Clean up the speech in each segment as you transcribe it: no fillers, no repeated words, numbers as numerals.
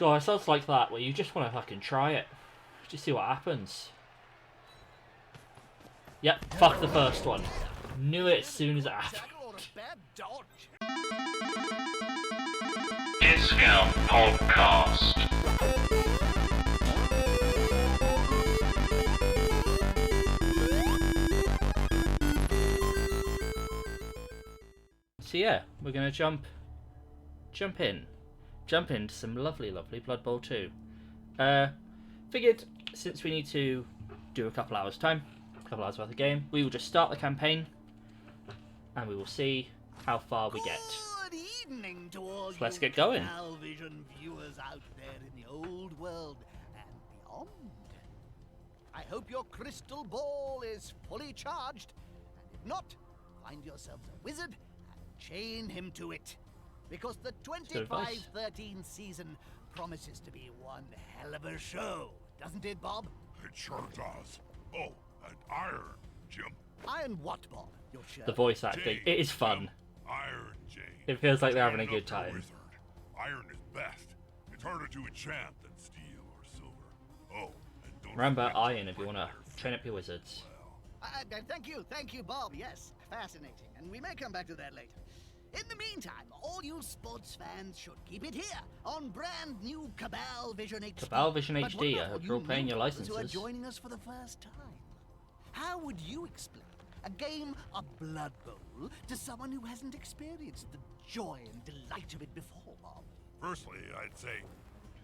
God, it sounds like that where you just want to fucking try it. Just see what happens. Yep, fuck the first one. Knew it as soon as it happened. Discount Podcast. So yeah, we're gonna jump into some lovely Blood Bowl 2. Figured since we need to do a couple hours worth of game, we will just start the campaign and we will see how far we get. Good evening to all So let's you get going. television viewers out there in the old world and beyond. I hope your crystal ball is fully charged, and if not, find yourselves a wizard and chain him to it. Because the 25-13 season promises to be one hell of a show, doesn't it, Bob? It sure does. Oh, and iron, Jim. Iron what, Bob? Your shirt. The voice acting, it is fun. Iron Jane. It feels like they're having a Train good up your time. wizard. Iron is best. It's harder to enchant than steel or silver. Oh, and don't Remember forget iron if you want to prepare train up your wizards. Thank you, Bob. Yes, fascinating. And we may come back to that later. In the meantime, all you sports fans should keep it here on brand new Cabal Vision HD. Cabal Vision But what HD, about I all hope you're all you paying your newcomers who are licenses. joining us for the first time? How would you explain a game of Blood Bowl to someone who hasn't experienced the joy and delight of it before, Bob? Firstly, I'd say,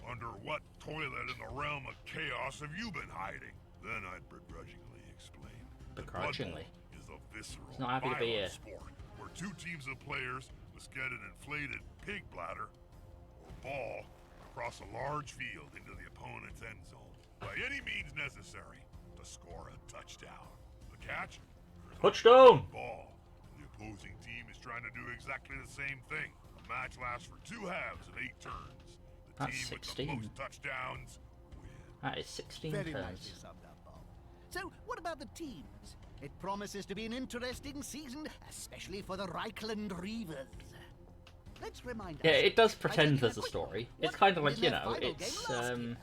under what toilet in the realm of chaos have you been hiding? Then I'd begrudgingly explain. that Blood Begrudgingly? Bowl is a visceral, He's not happy to be violent here. sport where two teams of players must get an inflated pig bladder or ball across a large field into the opponent's end zone by any means necessary to score a touchdown. The catch? There's Touchdown! a ball. The opposing team is trying to do exactly the same thing. The match lasts for 2 halves of 8 turns. The That's team 16. with the most touchdowns wins. That is 16 Very turns. nicely summed up, Bob. So, what about the teams? It promises to be an interesting season, especially for the Reichland Reavers. Let's remind Yeah, us. it does by pretend taking a there's a quick story. look It's what kind of like, happened you in their know, final it's game last year.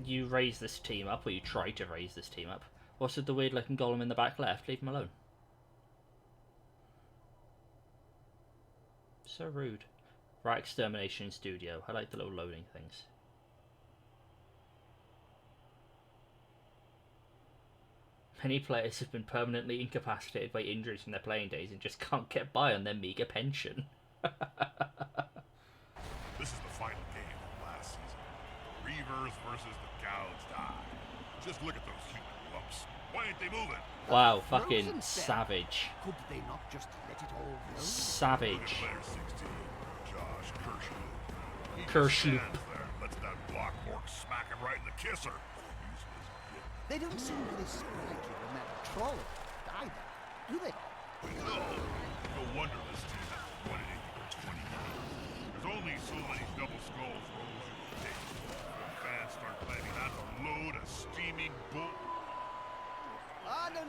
you raise this team up, or you try to raise this team up. What's with the weird looking golem in the back left? Leave him alone. So rude. Right, extermination studio. I like the little loading things. Many players have been permanently incapacitated by injuries from their playing days and just can't get by on their meager pension. This is the final game of last season. The Reavers versus the Gouged Eye. Just look at those human lumps. Why ain't they moving? Wow, Frozen fucking step. savage. Could they not just let it all go? Look Savage. at player 16, Josh Kirschloop. He just Kirschloop. stands there and lets that block fork smack him right in the kisser. Useless git. They don't seem very sprightly when they're trolling either, do they? No. No wonder this team hasn't won anything for 20 years. There's only so many double skulls rolls you can take. When fans start claiming that's a load of steaming bull. Ah, no.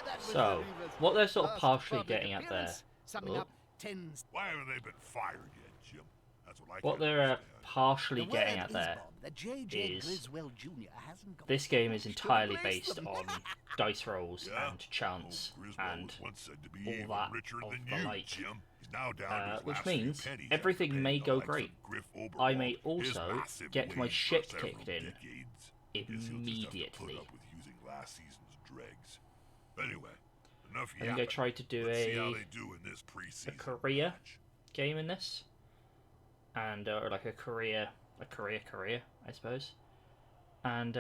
That was So, the Reavers' what they're sort of first partially public getting at there. appearance, summing Oh. up tens. Why haven't they been fired yet, Jim? That's what I What can't they're understand. partially The getting word at is, there Bob, that J.J. is Griswold Jr. hasn't got this game is much to entirely replace based them. on dice rolls Yeah? and chance Old Griswold and was once said to be all even that richer of than the you, like. Jim. He's now down to his Which last few means pennies everything after may paying the go likes of great. Griff I may Oberwald his also massive get my wage shit for several kicked in decades. Guess he'll just have to immediately. put up with using last season's dregs. Anyway, enough I think I yapping. tried to do Let's see how a they do in this preseason career match. game in this, and or like a career, I suppose. And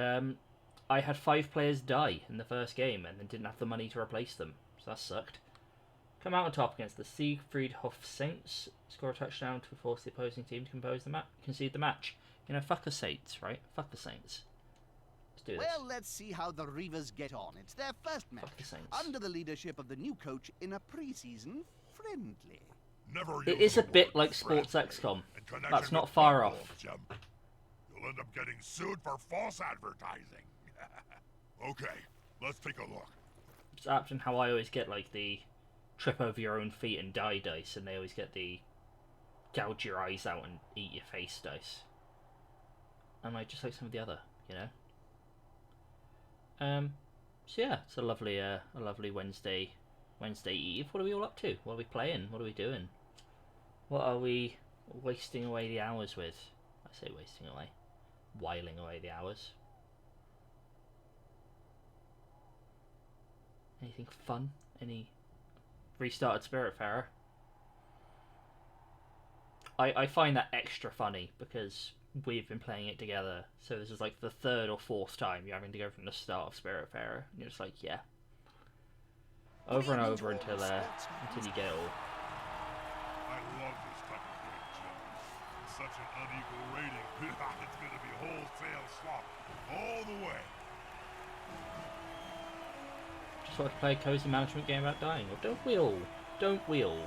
I had 5 players die in the first game, and then didn't have the money to replace them, so that sucked. Come out on top against the Siegfried Hof Saints, score a touchdown to force the opposing team to concede the match. You know, fuck the Saints, right? Fuck the Saints. Let's do this. Well, let's see how the Reavers get on. It's their first match Fuck the Saints. under the leadership of the new coach in a preseason friendly. Never It use is a the bit word like Sports friendly XCOM. in connection That's not with far Bloodbowl, off. Jim. You'll end up getting sued for false advertising. Okay, let's take a look. It's apt in how I always get like the trip over your own feet and die dice, and they always get the gouge your eyes out and eat your face dice. And I just like some of the other, you know. So yeah, it's a lovely Wednesday Eve. What are we all up to? What are we playing? What are we doing? What are we wasting away the hours with? I say wasting away, whiling away the hours. Anything fun? Any restarted Spiritfarer? I find that extra funny because we've been playing it together, so this is like the third or fourth time you're having to go from the start of Spiritfarer, and you're just like, yeah, over and over until you get it all. I love this type of game, Jim. It's such an unequal rating. It's gonna be wholesale slop all the way. Just want to play a cozy management game about dying, or don't we all? Don't we all?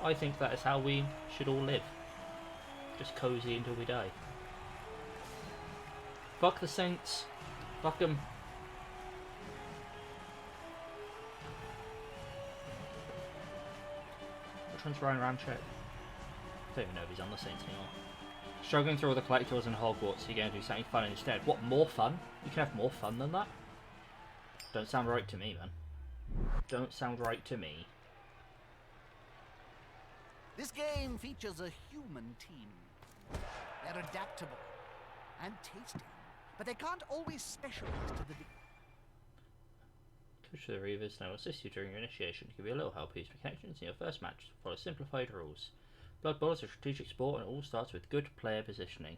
I think that is how we should all live. Just cozy until we die. Fuck the Saints. Fuck them. Which one's Ryan Ramchek? I don't even know if he's on the Saints anymore. Struggling through all the collectibles in Hogwarts, you're going to do something fun instead. What, more fun? You can have more fun than that? Don't sound right to me, man. Don't sound right to me. This game features a human team. They're adaptable and tasty, but they can't always specialize to the degree. Coach of the Reavers now assist you during your initiation to give you a little help use connections in your first match. Follow simplified rules. Bloodbowl is a strategic sport and it all starts with good player positioning.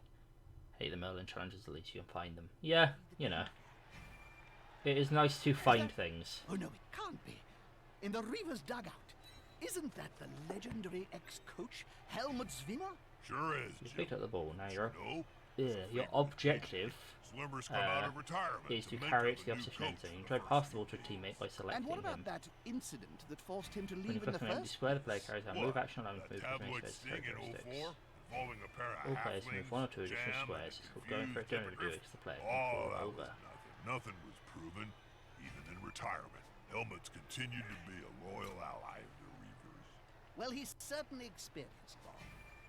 Hate the Merlin challenges, the least you can find them. Yeah, you know. It is nice to find things. Oh no, it can't be. In the Reavers' dugout. Isn't that the legendary ex-coach, Helmut Zwinner? Sure is, You Jim. picked up the ball, now you're... No. Your objective Slumbers come out of retirement is to mentor carry it to the new opposition end coach zone. You for try the to pass first the ball to a few teammate by And selecting what about him. that incident that forced him to When you leave in click the on an empty first square, the player place? carries out What? move action allowing to move A between tabloid space sting in characteristics. 04 involving a pair of All players can move one or two halflings, additional jam, squares. and It's called going for a confused donor to do it hippogriff. because the player can Oh, fall that over. was nothing. Nothing was proven, even in retirement. Helmut's continued to be a loyal ally of the Reavers. Well, he's certainly experienced, Bob.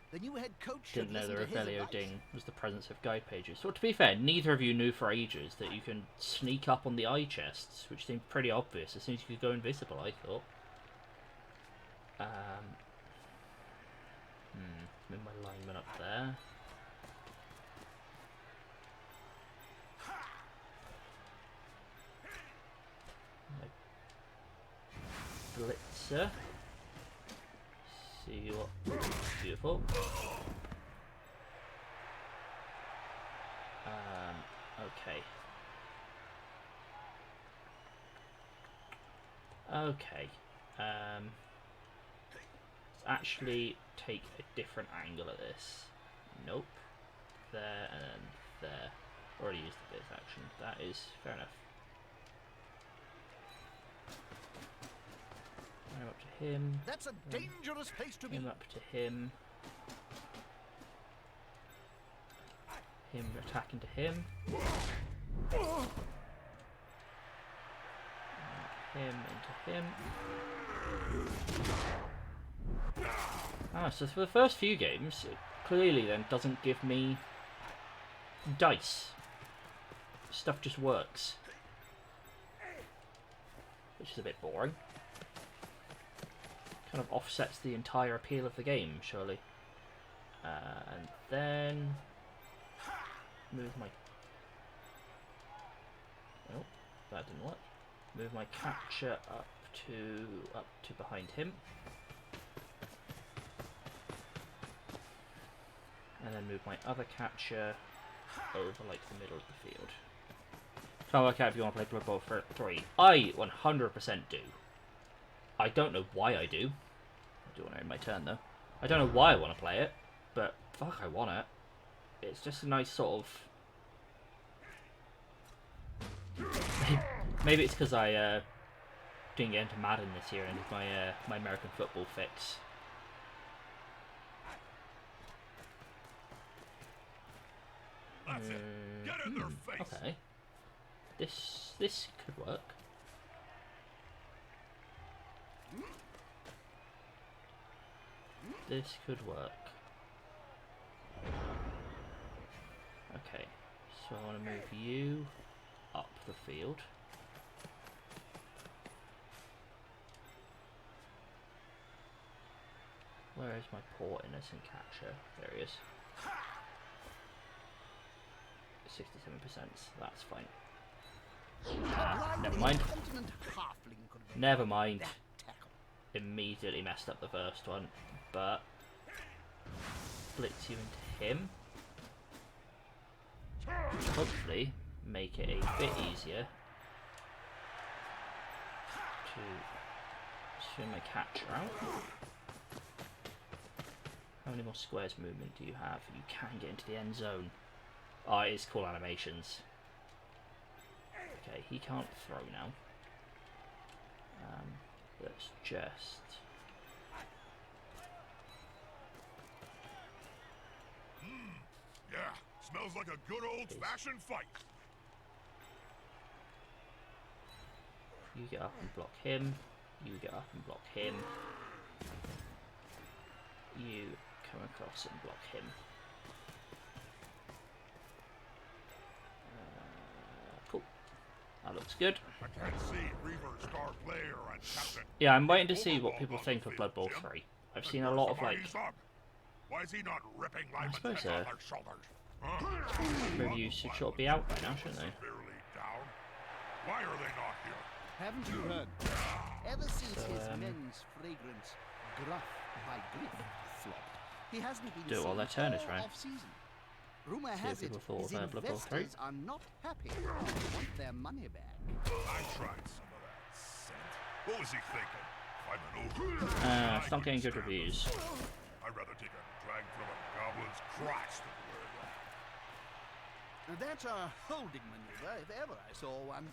The new head coach Didn't should know the listen to his Revelio advice. ding was the presence of guide pages. So to be fair, neither of you knew for ages that you can sneak up on the eye chests, which seemed pretty obvious as soon as you could go invisible, I thought. Move my lineman up there. My blitzer. See what? Beautiful. Okay. Okay. Let's actually take a different angle at this. Nope. There and then there. Already used the bit action. That is fair enough. Run up to him. That's a dangerous place to be. Him up to him. Him attacking to him. Him into him. Ah, so for the first few games, it clearly then doesn't give me dice. Stuff just works. Which is a bit boring. Kind of offsets the entire appeal of the game, surely. And then move my... Oh, that didn't work. Move my catcher up to behind him. And then move my other catcher over like the middle of the field. Can't work out if you want to play Bloodbowl for 3. I 100% do. I don't know why I do. I do want to end my turn though. I don't know why I want to play it, but fuck, I want it. It's just a nice sort of... Maybe it's because I didn't get into Madden this year and did my American football fix. That's it. Get in their face. Okay. This could work. This could work. Okay, so I want to move you up the field. Where is my poor innocent catcher? There he is. 67%, that's fine. Never mind. Never mind. Immediately messed up the first one, but blitz you into him. Hopefully make it a bit easier to swim my catcher out. How many more squares movement do you have? You can get into the end zone. Oh, it is cool animations. Okay, he can't throw now. Let's just... Yeah, smells like a good old-fashioned fight. You get up and block him. You get up and block him. You come across and block him. Cool. That looks good. I can't see Reaver, star player, and captain. Yeah, I'm waiting to see what people think of Bloodbowl 3. I've seen a lot of like Why is he not ripping linemen's suppose, heads off their shoulders? reviews should be out by now, shouldn't they? Severely down. Why are they not here? Haven't you heard? Ever since his men's fragrance gruff by griff flopped, he hasn't been Do it while their turn is round. off-season. Rumor See has what it people thought his of Bloodbowl 3. investors are not happy and want their money back. I tried some of that scent. What was he thinking? I'm an ogre. It's not getting good reviews. I'd rather take a drag from a goblin's crotch than wear that. Now that's a holding maneuver, if ever I saw one.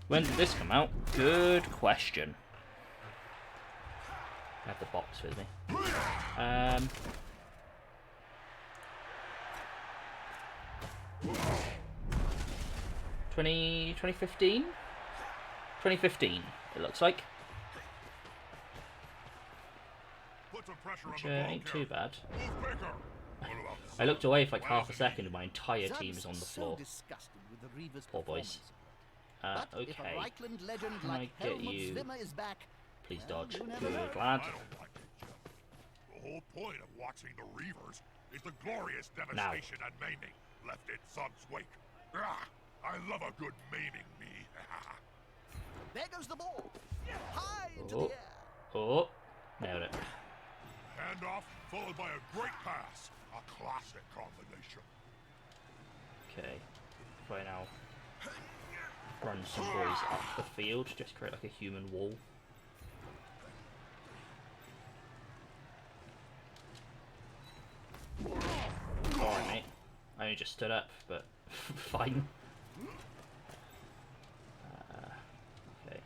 When did this come out? Good question. I have the box with me. 2015? 2015, it looks like. Put some pressure Which on the ball ain't too carrier. bad. Move quicker. What about I looked away for like half a Well, second and my entire team is on the So floor. disgusted with the Reaver's Poor boys. performance. But if a Okay, Reichland legend Can like I get Helmut you- Zimmer is back, please well, dodge. you never Good know. lad. I don't like it, Jeff. The whole point of watching the Reavers is the glorious devastation and maiming left in son's wake. Ah, I love a good maiming me. there goes the ball. High into Oh. the air. Oh, nailed it. Handoff followed by a great pass. A classic combination. Okay, if I now run some boys up the field, just create like a human wall. Alright, mate. I only just stood up, but fine. Okay.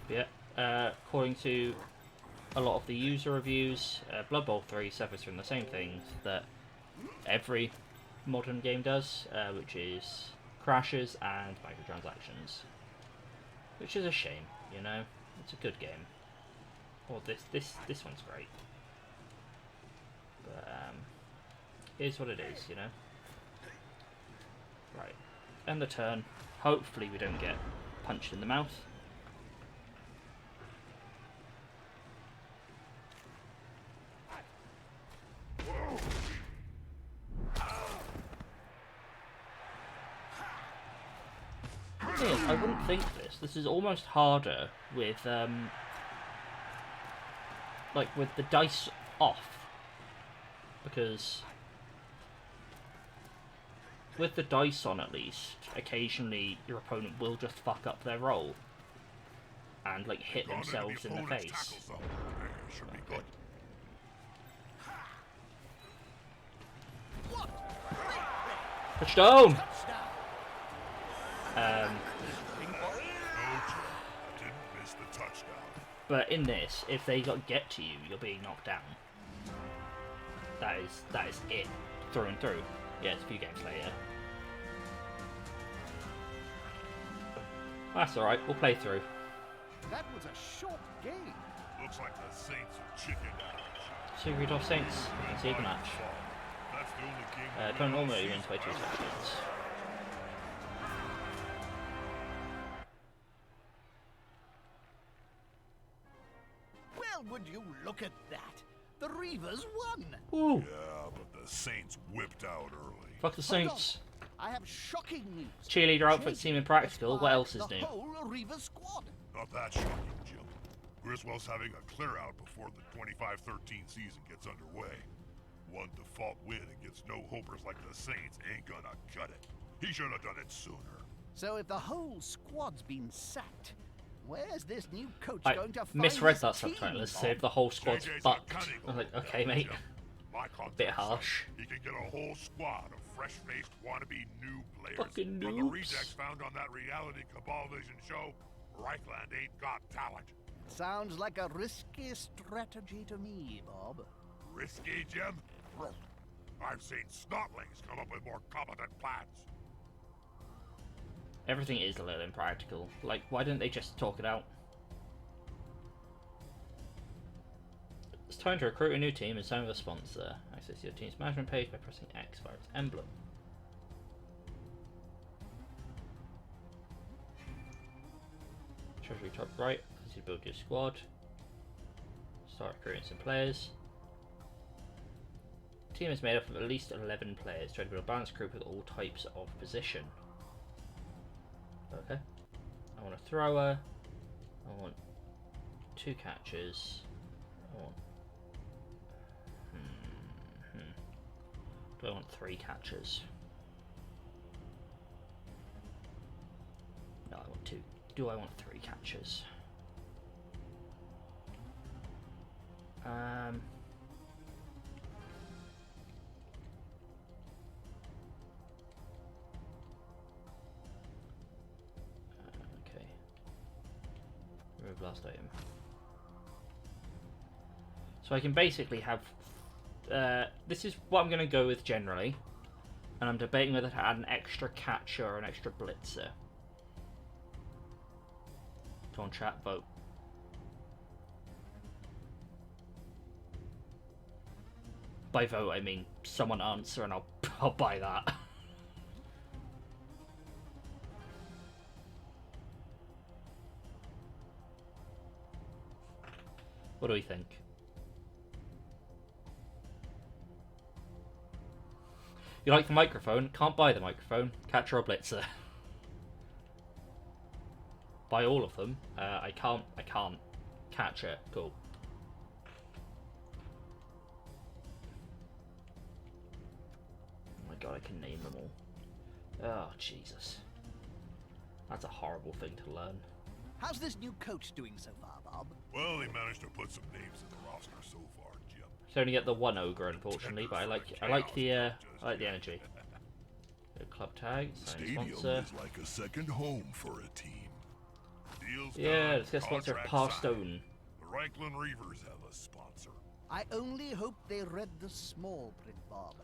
Yeah, according to a lot of the user reviews, Blood Bowl 3 suffers from the same things that every modern game does, which is crashes and microtransactions. Which is a shame, you know? It's a good game. Or this one's great. But, it is what it is, you know? Right. End the turn. Hopefully we don't get punched in the mouth. Thing is, I wouldn't think this. This is almost harder with like with the dice off, because with the dice on, at least occasionally your opponent will just fuck up their roll and like hit Gone into themselves in the opponent's face. tackle zone. Should be good. Touchdown! Touchdown. No, Jeff. Didn't miss the But in this, if they get to you, you're being knocked down. That is it, through and through. Yeah, it's a few games later. That's alright, we'll play through. That was a short game. Looks like the Saints are chicken out. Secret of Saints, Siege match. That's the only game. Don't normally wins by 2 seconds. Well, would you look at that? The Reavers won. Ooh, Yeah, but the Saints whipped out early. fuck the Saints. I have shocking news. Cheerleader outfit seeming practical, what else is The new? whole Reaver squad. Not that shocking, Jim. Griswold's having a clear out before the 25-13 season gets underway. One default win against no-hopers like the Saints ain't gonna cut it. He should have done it sooner. So if the whole squad's been sacked, where's this new coach I going to find misread his that team, subtitle. It Bob? said the whole squad's JJ's a fucked. cunning I was like, old okay, guy, mate. Jim. My contract Bit says harsh. He can get a whole squad of fresh-faced wannabe new players Fucking from the noobs. rejects found on that reality Cabal Vision show. Reichland ain't got talent. Sounds like a risky strategy to me, Bob. Risky, Jim? I've seen snotlings come up with more competent plans. Everything is a little impractical. Like, why didn't they just talk it out? It's time to recruit a new team and sign with a sponsor. Access your team's management page by pressing X via its emblem. Treasury top right, as you build your squad. Start recruiting some players. The team is made up of at least 11 players. Try to build a balanced group with all types of position. Okay. I want a thrower. I want 2 catchers. I want... Do I want 3 catchers? No, I want 2. Do I want 3 catchers? Okay. Remove last item. So I can basically have... this is what I'm going to go with generally. And I'm debating whether to add an extra catcher or an extra blitzer. Come on, chat, vote. By vote, I mean someone answer and I'll buy that. What do we think? You like the microphone? Can't buy the microphone. Catcher or blitzer? Buy all of them. I can't. Catcher. Cool. Oh my god, I can name them all. Oh, Jesus. That's a horrible thing to learn. How's this new coach doing so far, Bob? Well, he managed to put some names in the roster so far, Jim. You only get the one ogre, unfortunately, but I like the energy. Club tag, sign Stadium sponsor. is like a second home for a team. Deals Yeah, done, let's get sponsor contract Par signed. Stone. The Reichland Reavers have a sponsor. I only hope they read the small print, Bob.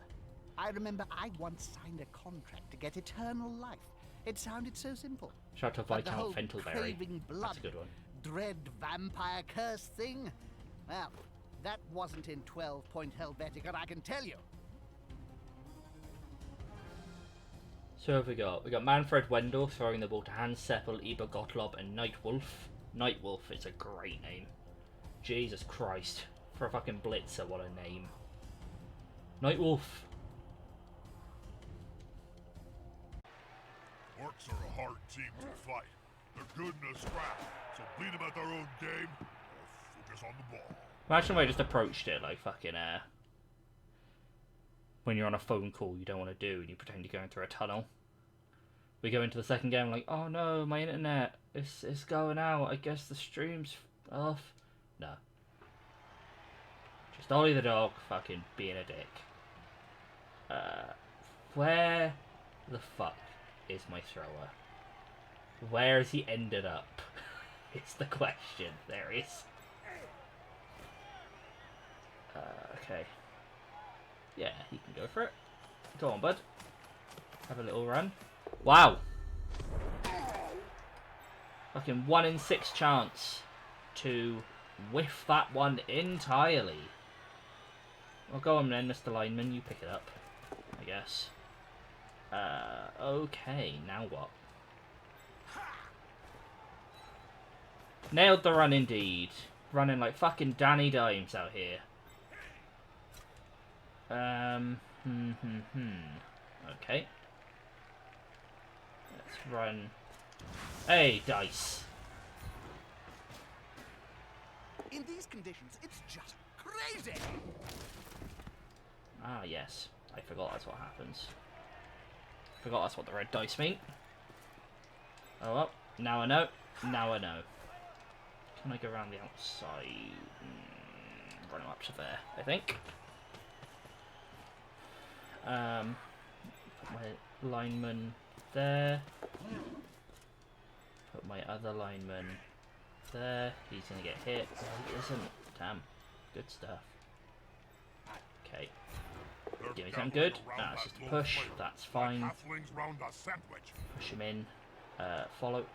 I remember I once signed a contract to get eternal life. It sounded so simple. Shout out to But the Viscount whole Fentleberry. craving blood, That's a good one. dread vampire curse thing? Well, that wasn't in 12-point Helvetica, I can tell you. So what have we got? We got Manfred Wendell throwing the ball to Hans Seppel, Eber Gottlob, and Nightwolf. Nightwolf is a great name. Jesus Christ. For a fucking blitzer, what a name. Nightwolf. Orcs are a hard team to fight. They're good in a scrap, so beat them at their own game or focus on the ball. Imagine if I just approached it like fucking when you're on a phone call you don't want to do and you pretend you're going through a tunnel. We go into the second game like, oh no, my internet, it's going out, I guess the stream's off. No. Just Ollie the dog fucking being a dick. Where the fuck is my thrower? Where has he ended up? It's the question. There is. Okay. Yeah, he can go for it. Go on, bud. Have a little run. Wow. Fucking 1 in 6 chance to whiff that one entirely. Well, go on then, Mr. Lineman. You pick it up, I guess. Okay, now what? Nailed the run indeed. Running like fucking Danny Dimes out here. Okay. Let's run. Hey, dice. In these conditions, it's just crazy. Ah, yes. I forgot that's what happens. Forgot that's what the red dice mean. Oh, well. Now I know. Now I know. Can I go around the outside? Run him up to there, I think. Put my lineman there. Put my other lineman there. He's gonna get hit. Oh, he isn't. Damn. Good stuff. Okay. Give me something good. That's just a push. That's fine. Push him in. Follow.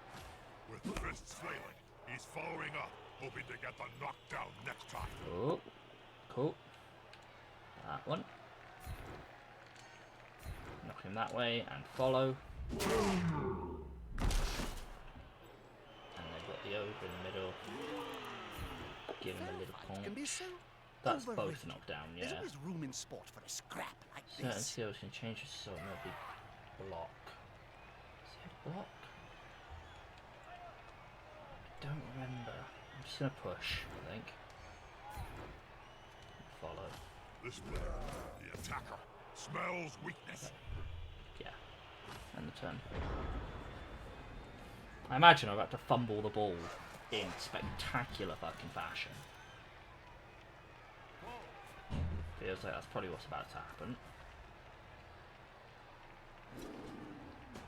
With fists flailing, he's following up, hoping to get the knockdown next time. Oh, cool. That one. Knock him that way and follow. And they've got the over in the middle. Give him a little punch. That's both knocked down, yeah. There's always room in sport for a scrap like Certain this. skills can change the sort of maybe block. Is it block? I don't remember. I'm just gonna push, I think. Follow. This player, the attacker, smells weakness. Yeah. And the turn. I imagine I'm about to fumble the ball in spectacular fucking fashion. Feels like that's probably what's about to happen.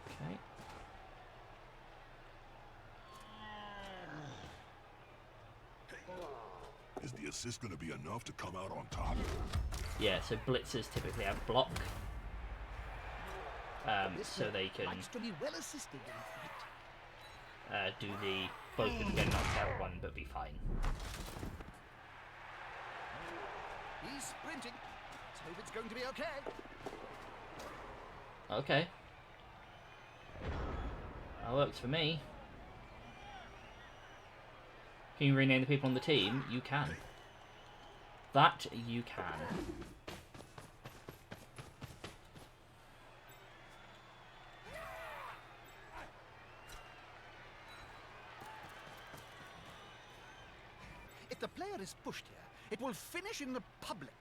Okay. Is the assist going to be enough to come out on top? Yeah, so blitzers typically have block. So they can Likes to be well assisted in fight. do the both of them get knocked out one but be fine. He's sprinting. Let's hope it's going to be okay. Okay. That works for me. Can you rename the people on the team? You can. That you can. If the player is pushed here, it will finish in the public.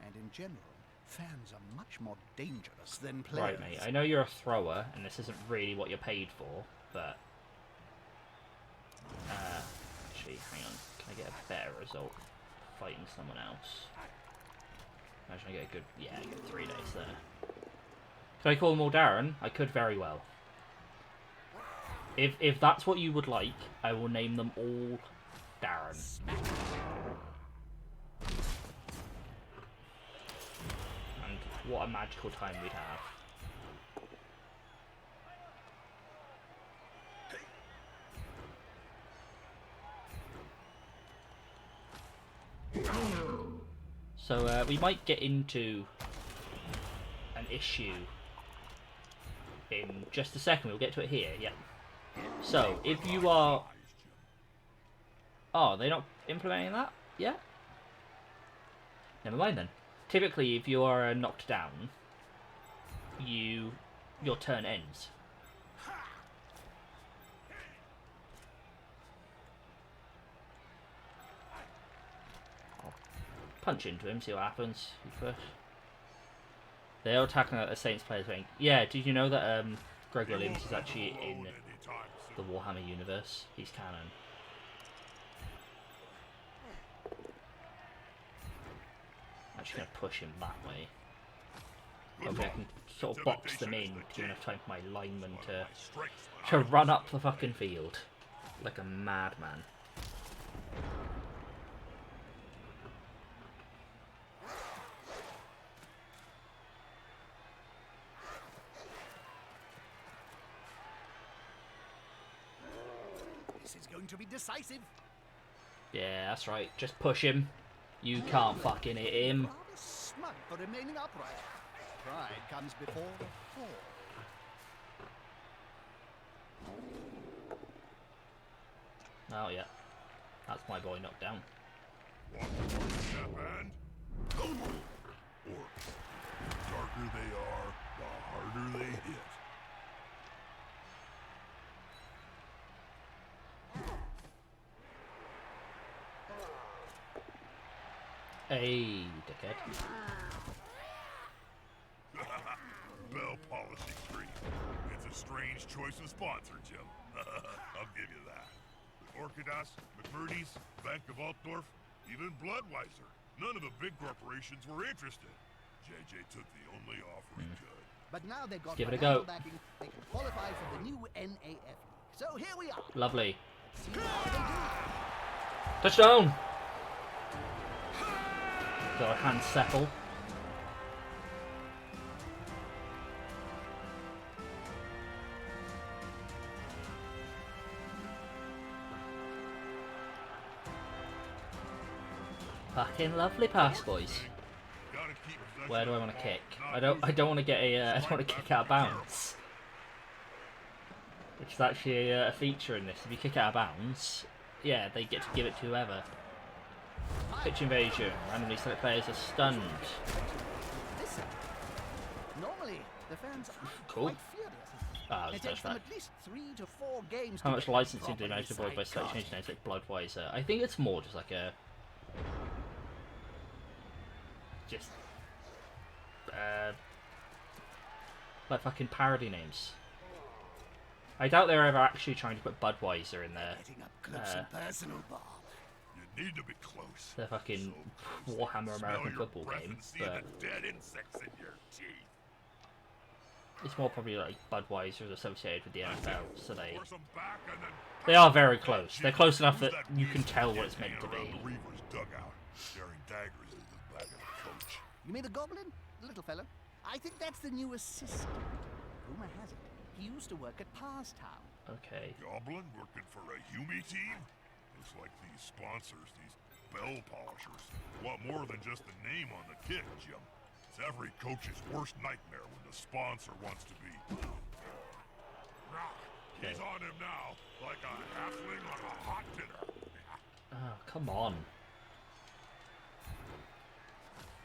And in general, fans are much more dangerous than players. Right, mate. I know you're a thrower, and this isn't really what you're paid for, but... actually, hang on. Can I get a better result fighting someone else? Imagine I get a good... Yeah, I get 3 days there. Could I call them all Darren? I could very well. If that's what you would like, I will name them all Darren. And what a magical time we'd have. So we might get into an issue in just a second. We'll get to it here, yeah. So, if you are... Oh, they're not implementing that yet? Never mind then. Typically, if you are knocked down, your turn ends. I'll punch into him, see what happens. They're attacking the Saints players going, yeah, did you know that Greg Williams is actually in the Warhammer universe? He's canon. I'm just going to push him that way. Hopefully I can sort of box them in to give enough time for my lineman to run up the fucking field like a madman. This is going to be decisive. Yeah, that's right. Just push him. You can't fucking hit him. Rather smug for remaining upright. Pride comes before the fall. Oh, yeah. That's my boy knocked down. Want to work that band? Or, the darker they are, the harder they hit. Hey, dickhead. Bell polishing cream. It's a strange choice of sponsor, Jim. I'll give you that. The Orchidas, McMurdy's, Bank of Altdorf, even Bloodweiser. None of the big corporations were interested. JJ took the only offer he could. But now they've got Give it a financial go. backing, they can qualify for the new NAF. So here we are. Lovely. See how they do. Touchdown! Got a hand settle. Fucking lovely pass, boys. Gotta keep possession Where do I of want the to ball, kick? not I don't lose it. want to get a I don't want to kick out of bounds. Which is actually a feature in this. If you kick out of bounds, yeah, they get to give it to whoever. Pitch invasion. Randomly select players are stunned. Listen. Normally, the fans are Cool. quite furious. Ah, It that's takes them right. at least 3 to 4 games How to much get licensing do you properly manage to avoid by select sidecast. changing names like Bloodweiser? I think it's more just like a just like fucking parody names. I doubt they're ever actually trying to put Budweiser in there. Getting up close and personal, Bob. You need to be close. The fucking So close you can Warhammer smell American your football breath game, and see but the dead insects in your teeth. it's more probably like Budweiser is associated with the NFL, so Force 'em back and then they are very close. They're close enough that you can tell what it's meant to around be. the Reaver's dugout, staring daggers into the back of the coach. You mean the goblin? The little fella? I think that's the new assistant. Rumor has it, he used to work at Parstown. Okay. Goblin working for a Hume team? Looks like these sponsors, these bell polishers, want more than just the name on the kit, Jim. It's every coach's worst nightmare when the sponsor wants to be. He's Okay. on him now, like a halfling on a hot dinner. Oh, come on.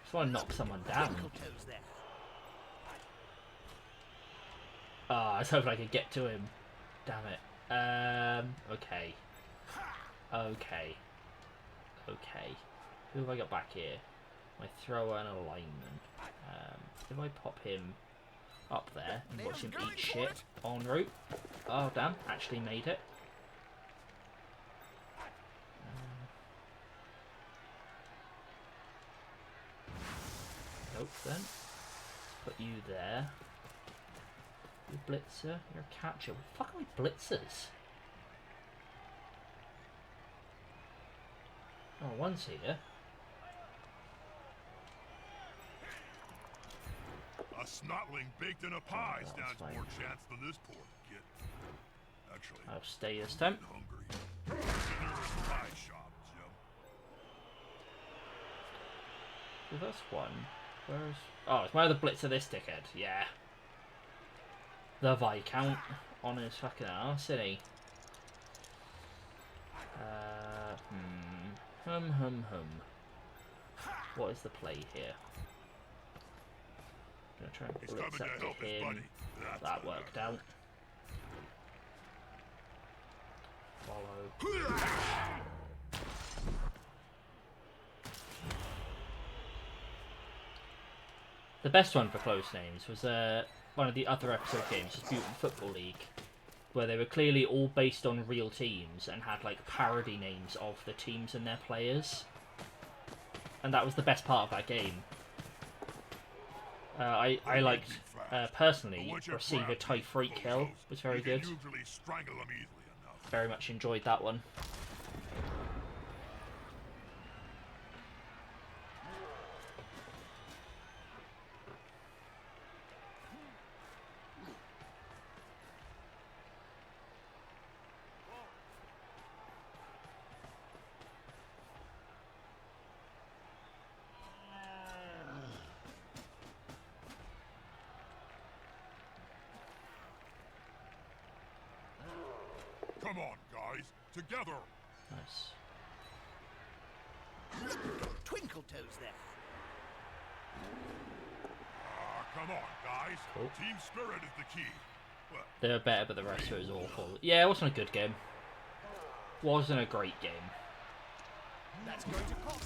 Just want to knock someone down. Twinkle toes there. Ah, I was hoping I could get to him. Damn it. Okay. Okay. Okay. Who have I got back here? My thrower and a lineman. If I pop him up there and watch him eat shit en route. Oh, damn. Actually made it. Nope, then. Let's put you there. You blitzer, you're a catcher. What the fuck are we blitzers? Oh, one's here. A snotling baked in a pie that's stands fine. more chance than this poor kid. Actually, I'll stay this time. hungry. Dinner at pie shop, Jim. So that's one. Where's... Oh, it's my other blitzer, this dickhead. Yeah. The Viscount on his fucking arse, isn't he? What is the play here? Gonna try and He's blitz coming up to help to his him. buddy. That's That the worked guy. out. Follow. The best one for close names was one of the other episode games, was Mutant Football League, where they were clearly all based on real teams and had like parody names of the teams and their players. And that was the best part of that game. I liked, personally, Receiver Tie Freak Hill was very good. Usually strangle them easily enough. Very much enjoyed that one. together. Nice. Twinkle toes there. Come on, guys. Cool. Team spirit is the key. Well, They were better, but the rest of it was awful. Yeah, it wasn't a good game. Wasn't a great game. That's going to cost.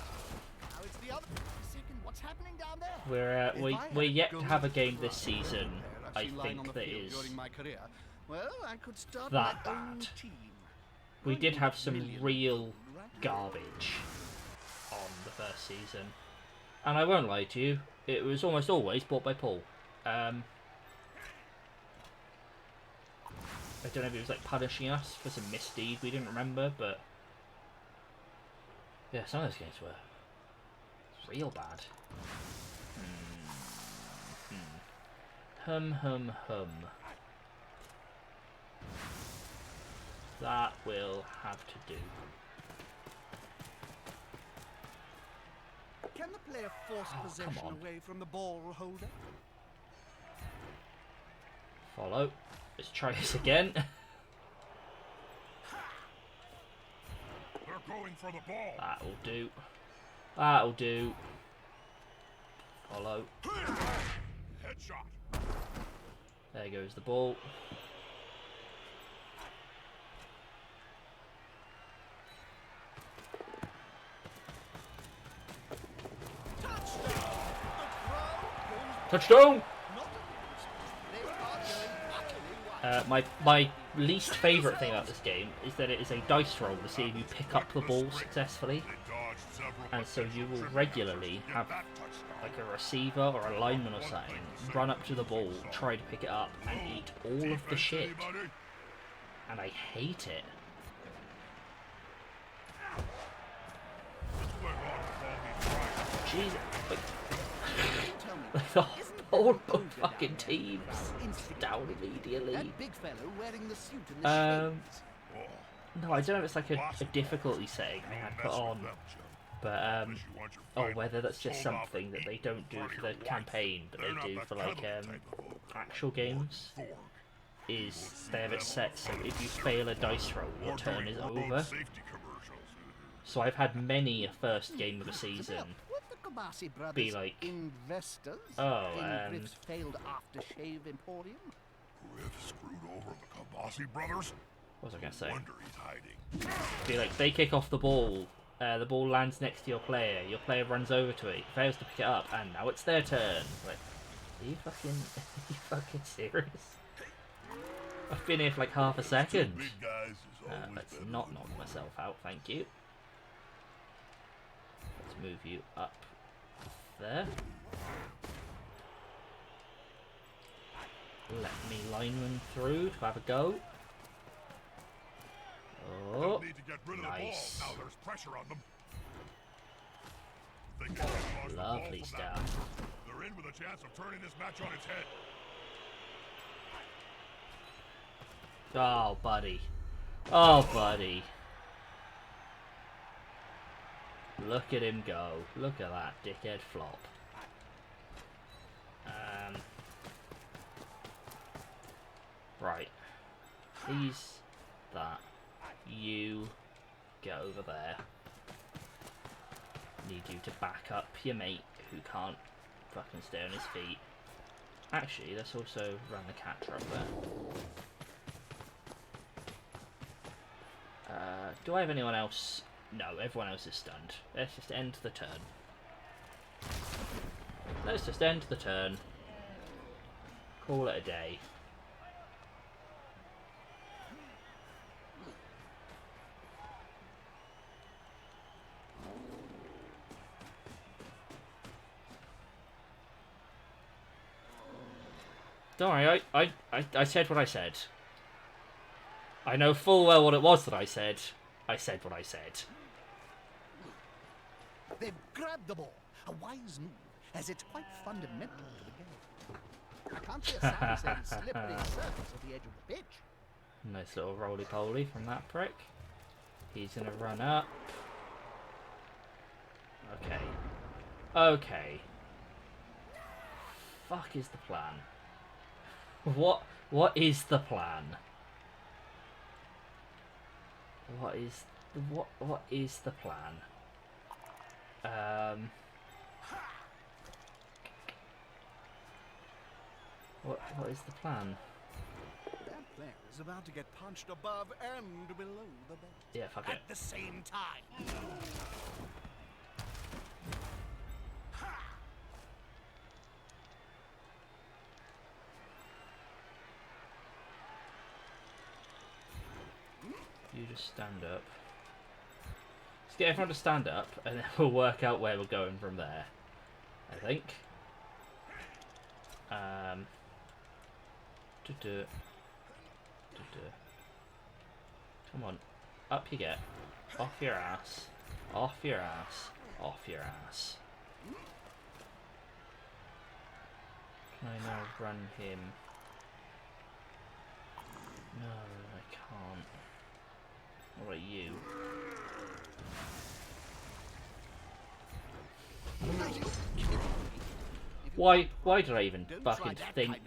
Now it's the other. Second, what's happening down there? We're yet to have a game this season, I think, that is during my career. Well, I could start that my own bad. team. We did have some real garbage on the first season. And I won't lie to you, it was almost always bought by Paul. I don't know if he was like punishing us for some misdeed we didn't remember, but yeah, some of those games were real bad. Hum. That will have to do. Can the player force possession come on. away from the ball holder? Follow. Let's try this again. they're going for the ball. That'll do. That'll do. Follow. Headshot. There goes the ball. Touchdown! My least favourite thing about this game is that it is a dice roll to see if you pick up the ball successfully, They dodged several, and so you will regularly have like a receiver or a lineman or something run up to the ball, try to pick it up, and eat all of the shit, Anybody? and I hate it. Went on to call me Friday. Jesus, Tell me, like the isn't whole there a ogre fucking down there? team's Instinct. down immediately. That big fellow wearing the suit and the shades. Oh, No, I don't know if it's like a difficulty setting I had put on, but or whether that's just something that they don't do for the campaign, but they do for like actual games. Is they have it set so if you fail a dice roll, your turn is over. So I've had many a first game of the season Would the Kabasi brothers be like, investors oh, in Griff's failed aftershave emporium? Griff screwed over the Kabasi brothers. what was I gonna say? Wonder he's hiding. Be like, they kick off the ball lands next to your player runs over to it, fails to pick it up, and now it's their turn. Like, are you fucking serious? I've been here for like half a second. Big guys is always Let's better not than knock myself out, thank you. Let's move you up there. Let me lineman through to have a go. Oh, Need to get rid of nice. the ball. Now there's pressure on them. They can get lost the ball Lovely from that. stuff. They're in with a chance of turning this match on its head. Oh, buddy. Oh, buddy. Look at him go. Look at that dickhead flop. Right. He's that. You get over there. Need you to back up your mate who can't fucking stay on his feet. Actually, let's also run the catcher up there. Do I have anyone else? No, everyone else is stunned. Let's just end the turn. Let's just end the turn. Call it a day. Don't worry, I said what I said. I know full well what it was that I said. I said what I said. They've grabbed the ball. A wise move, as it's quite fundamental to the game. I can't see a sign saying slippery surface at the edge of the pitch. Nice little roly-poly from that prick. He's gonna run up. Okay. Okay. Fuck is the plan? What is the plan? What is the plan? What is the plan? That player is about to get punched above and below the belt. Yeah, fuck it. At the same time. You just stand up. Let's get everyone to stand up, and then we'll work out where we're going from there. I think. Come on, up you get. Off your ass. Off your ass. Off your ass. Can I now run him? No, I can't. What about you? Why did I even fucking think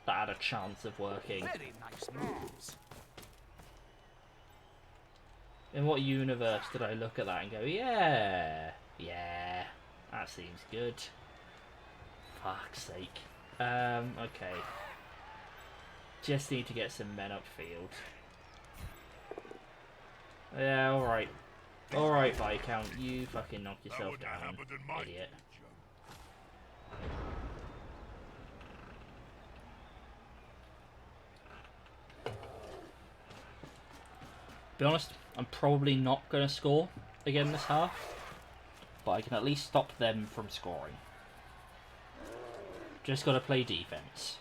that had a chance of working? Very nice moves. In what universe did I look at that and go, yeah, that seems good. Fuck's sake. Okay. Just need to get some men upfield. Yeah, alright. Alright, Viscount, you fucking knock yourself down, idiot. Be honest, I'm probably not going to score again this half, but I can at least stop them from scoring. Just got to play defense.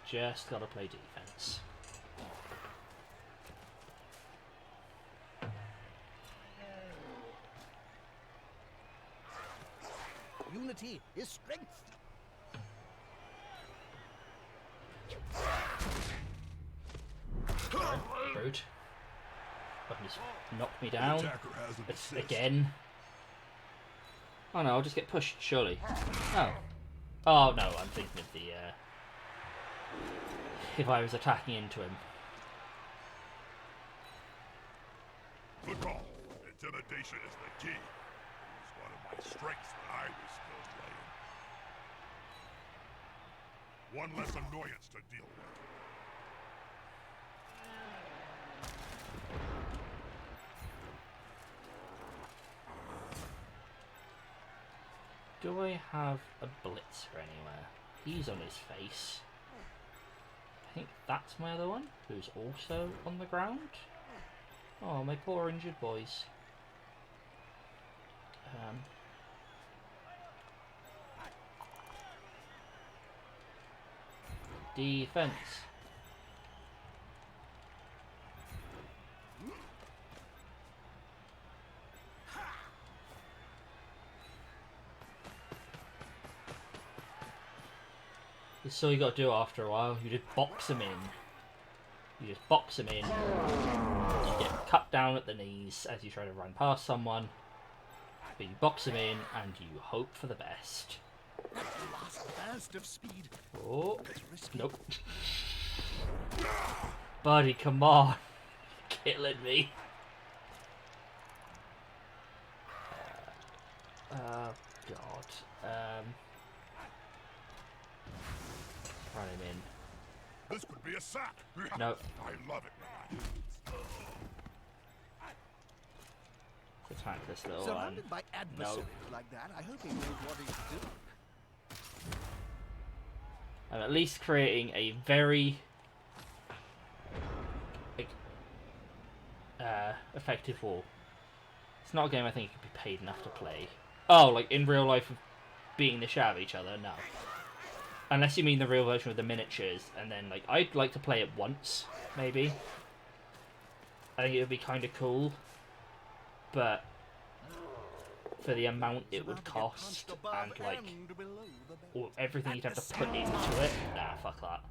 Just got to play defense. Unity is strength. Rude. Fucking just knocked me down. It's again. Oh no, I'll just get pushed, surely. Oh. Oh no, I'm thinking of the, if I was attacking into him. Good call. Intimidation is the key. It's one of my strengths when I was still playing. One less annoyance to deal with. Do I have a blitzer anywhere? He's on his face. I think that's my other one, who's also on the ground. Oh, my poor injured boys. Defense. That's all you got to do after a while. You just box them in. You just box them in. You get cut down at the knees as you try to run past someone. But you box them in and you hope for the best. That last burst of speed. Oh, Risky. nope. Buddy, come on. You're killing me. Oh, God. Run him in. This could be a sack. No. I love it. Attack this little Surrounded by adversaries No. like that, I hope he knows what he's doing. I'm at least creating a very effective wall. It's not a game I think you could be paid enough to play. Oh, like in real life, beating the shit out of each other? No. Unless you mean the real version with the miniatures, and then like I'd like to play it once, maybe. I think it would be kind of cool, but for the amount it would cost and like everything you'd have to put into it, nah, fuck that.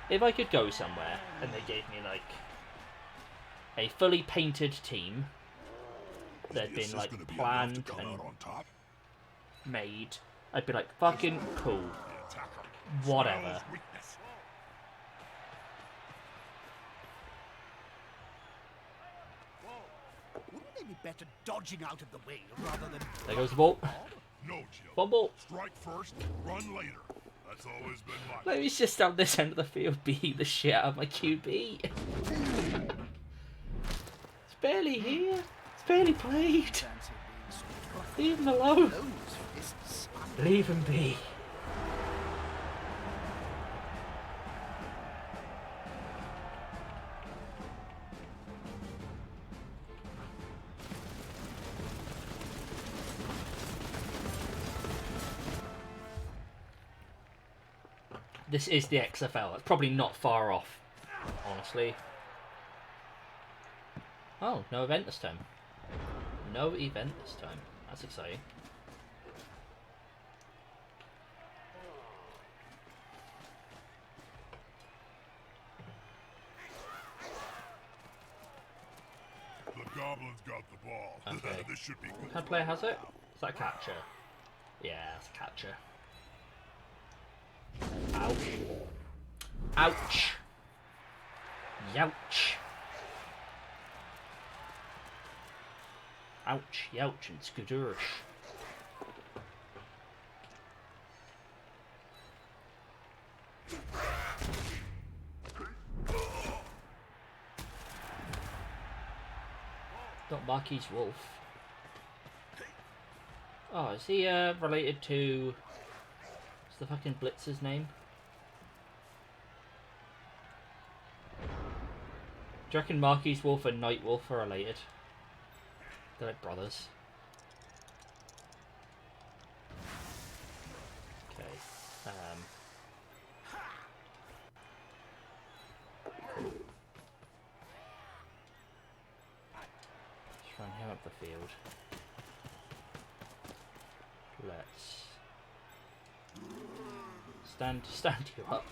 If I could go somewhere and they gave me like a fully painted team that'd been like planned and made, I'd be like, fucking cool. Whatever. better dodging out of the way rather than... There goes the ball. No, Jill. Fumble. Strike first, run later. That's always been my... Let me just down this end of the field beating the shit out of my QB. It's barely here. It's barely played. Leave him alone. Leave him be. This is the XFL. It's probably not far off, honestly. Oh, no event this time. No event this time. That's exciting. The Goblins got the ball. Okay. This should be good. What kind of player has it? Is that a catcher? Yeah, it's a catcher. Ouch. Ouch. Youch. Ouch, youch, and skadoosh. Not Marquis Wolf. Oh, is he related to... What's the fucking Blitzer's name? Do you reckon Marquis Wolf and Night Wolf are related? They're like brothers. Okay. Let's run him up the field. Let's stand you up.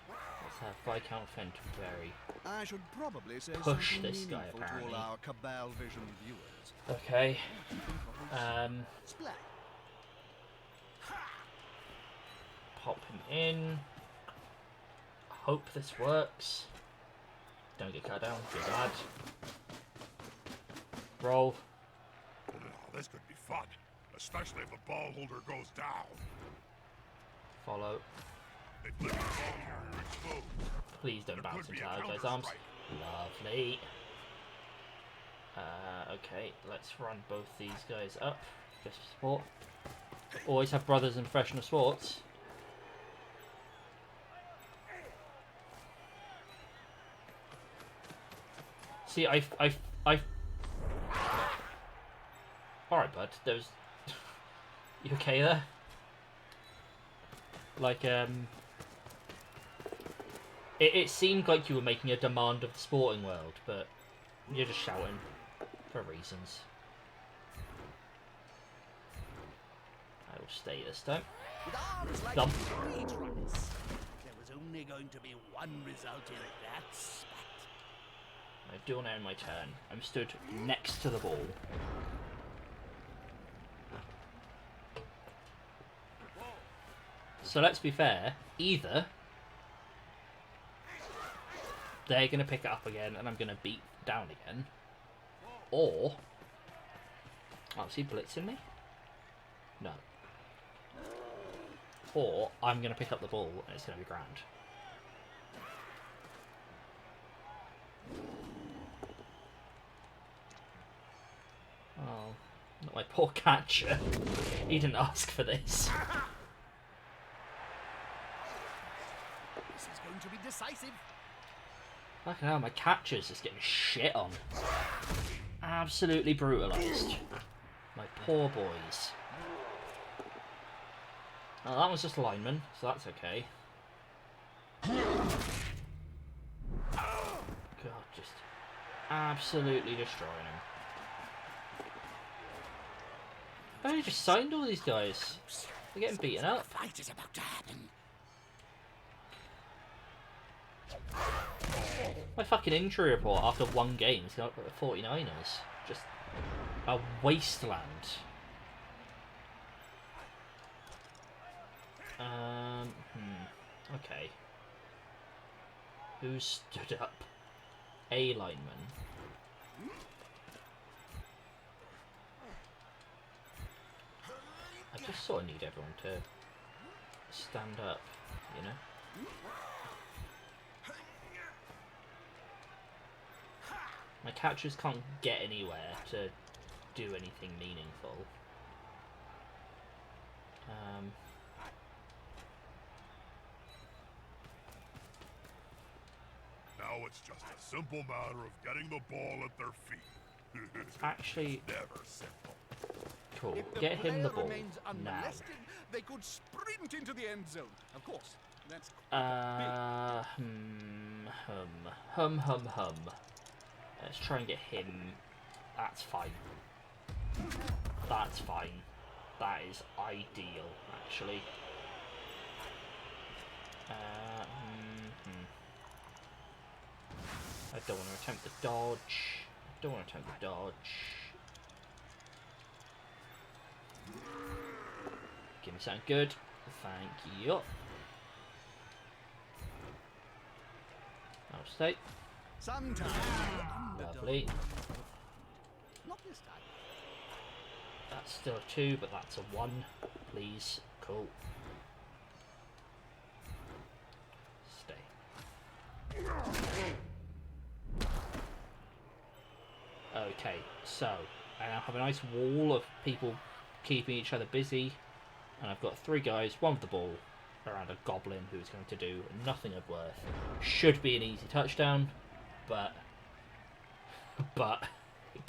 Let's have Viscount Fentonberry I should probably say push something this guy meaningful to apparently. all our Cabal Vision viewers. Okay. Splash. Pop him in. Hope this works. Don't get cut down. Good lad. Roll. Oh, this could be fun, especially if the ball holder goes down. Follow. They flip the ball carrier exposed. Please don't There bounce could be into a those guys' arms. counter-strike. Lovely. Okay, let's run both these guys up. Just for sport. Always have brothers in professional sports. See, I. Alright, bud. There was. You okay there? Like, It seemed like you were making a demand of the sporting world, but you're just shouting for reasons. I will stay this time. With arms like Dump. great runners, there was only going to be one result in that spat. I do want to end my turn. I'm stood next to the ball. So let's be fair, either they're going to pick it up again and I'm going to beat down again, or... Oh, is he blitzing me? No. Or I'm going to pick up the ball and it's going to be grand. Oh, not my poor catcher. He didn't ask for this. This is going to be decisive. Fucking hell, my catcher's just getting shit on. Absolutely brutalised. My poor boys. Oh, that was just a lineman, so that's okay. God, just absolutely destroying him. I only just signed all these guys. They're getting beaten up. The fight is about to happen. My fucking injury report after one game is got the 49ers. Just a wasteland. Okay. Who stood up? A lineman. just sort of need everyone to stand up, you know? My catchers can't get anywhere to do anything meaningful. Now it's just a simple matter of getting the ball at their feet. Actually, Never simple. cool. If the Get him the player ball remains now. unmolested, they could sprint into the end zone. Of course, that's Hum. Let's try and get him. That's fine. That's fine. That is ideal, actually. I don't want to attempt the dodge. Give me something good. Thank you. I'll stay. sometimes Lovely. not this time. That's still a 2, but that's a 1. Please. Cool. Stay. Okay, so I now have a nice wall of people keeping each other busy, and I've got 3 guys, one with the ball, around a goblin who's going to do nothing of worth. Should be an easy touchdown, but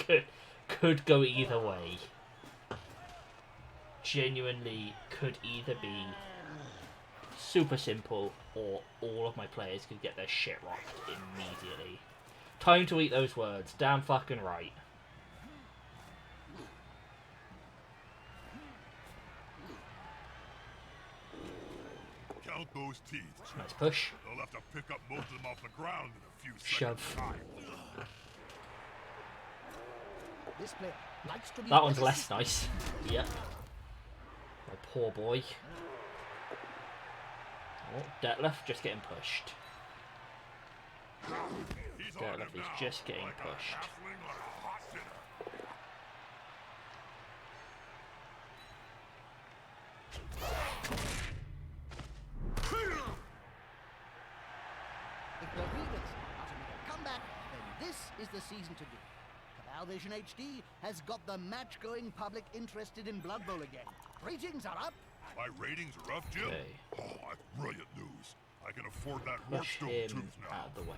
it could go either way. Genuinely could either be super simple, or all of my players could get their shit rocked immediately. Time to eat those words. Damn fucking right. Count those teeth. Nice push. They'll have to pick up most of them off the ground in a few Shove. seconds' time. This player likes to be That one's less nice. Yep. My poor boy. Oh, Detlef just getting pushed. He's on Detlef him is now, just getting like pushed. A halfling on a hot dinner. If the Reavers are to make a comeback, then this is the season to do it. Vision HD has got the match-going public interested in Bloodbowl again. Ratings are up. My ratings are up, Jim. Okay. Oh, that's brilliant news. I can afford that Push horse him tooth now. out of the way.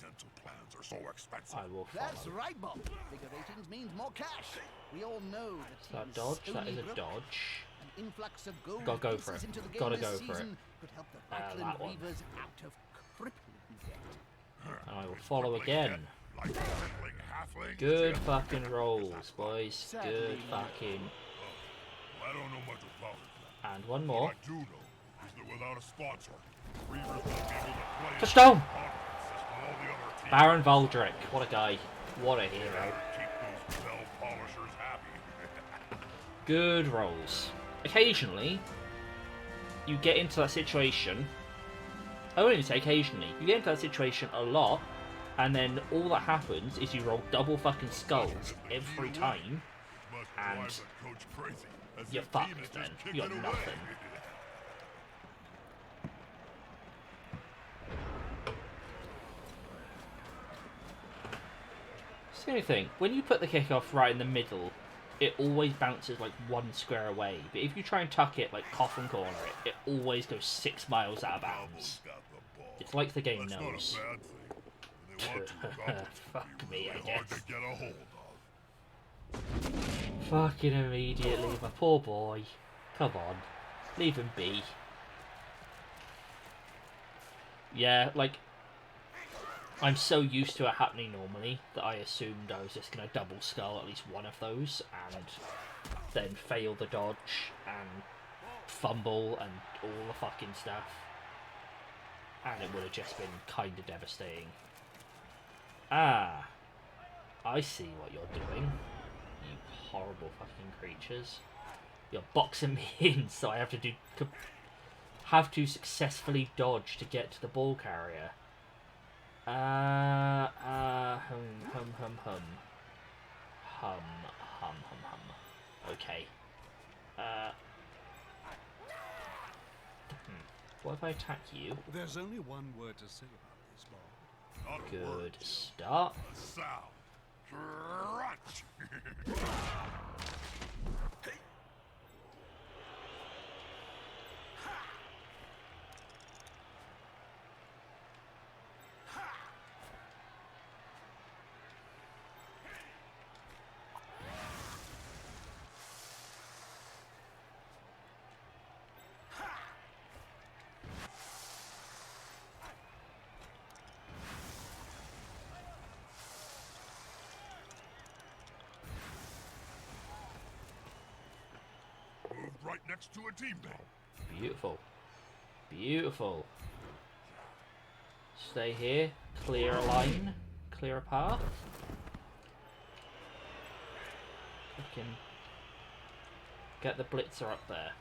Dental plans are so expensive. I will follow. That's right, Bob. Bigger ratings means more cash. We all know Is the that team's dodge? That only is a brook. dodge. An influx of gold Gotta go for pieces it. into the game Gotta this go for it. season could help the that Buckland one. Reavers out of crippling debt. And I will follow again. Like a crippling halfling, Good Jim. fucking rolls, boys. Good fucking. I don't know much about it. And one What more. I do know is that without a sponsor, Reavers won't be able to play Touchdown! all the other teams. Baron Valdrick. What a guy. What a hero. Keep those bell polishers happy. Good rolls. Occasionally, you get into that situation. I won't even say occasionally. You get into that situation a lot, and then all that happens is you roll double fucking skulls every time, Must and drive the coach crazy, as you're his team fucked is then. just You got kicking away. nothing. It's the only thing. When you put the kickoff right in the middle, it always bounces like 1 square away. But if you try and tuck it, like coffin corner it, it always goes 6 miles out of bounds. Got the ball. It's like the game That's knows. not a bad thing. When they want to, Goblins Fuck can be me, really I hard guess. to get a hold of. Fucking immediately, my poor boy. Come on. Leave him be. Yeah, like, I'm so used to it happening normally that I assumed I was just going to double skull at least one of those and then fail the dodge and fumble and all the fucking stuff. And it would have just been kind of devastating. Ah, I see what you're doing, you horrible fucking creatures. You're boxing me in, so I have to successfully dodge to get to the ball carrier. Hum. Okay. What if I attack you? There's only one word to say about this ball. Not a word, Good Jill. start. A sound. Crunch. Moved right next to a teammate. Beautiful. Beautiful. Stay here. Clear a line. Clear a path. Fucking get the blitzer up there.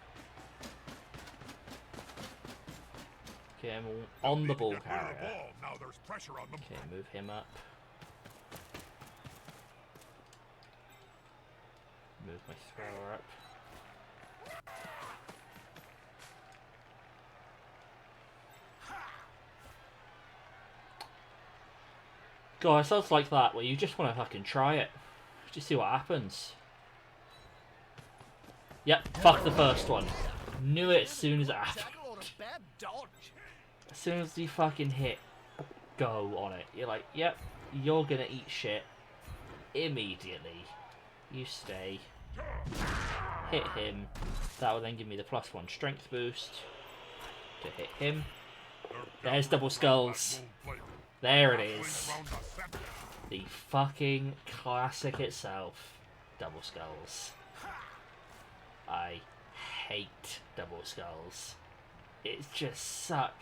Okay, I'm on the Need to ball get rid of the carrier. ball. Now there's pressure on them. Okay, move him up. Move my thrower up. God, it sounds like that, where you just want to fucking try it. Just see what happens. Yep, fuck the first one. Knew it as soon as it happened. Tackle or a bad dodge. As soon as you fucking hit go on it, you're like, yep, you're gonna eat shit immediately. You stay. Hit him. That will then give me the +1 strength boost to hit him. There's double skulls. There it is. The fucking classic itself. Double skulls. I hate double skulls. It's just such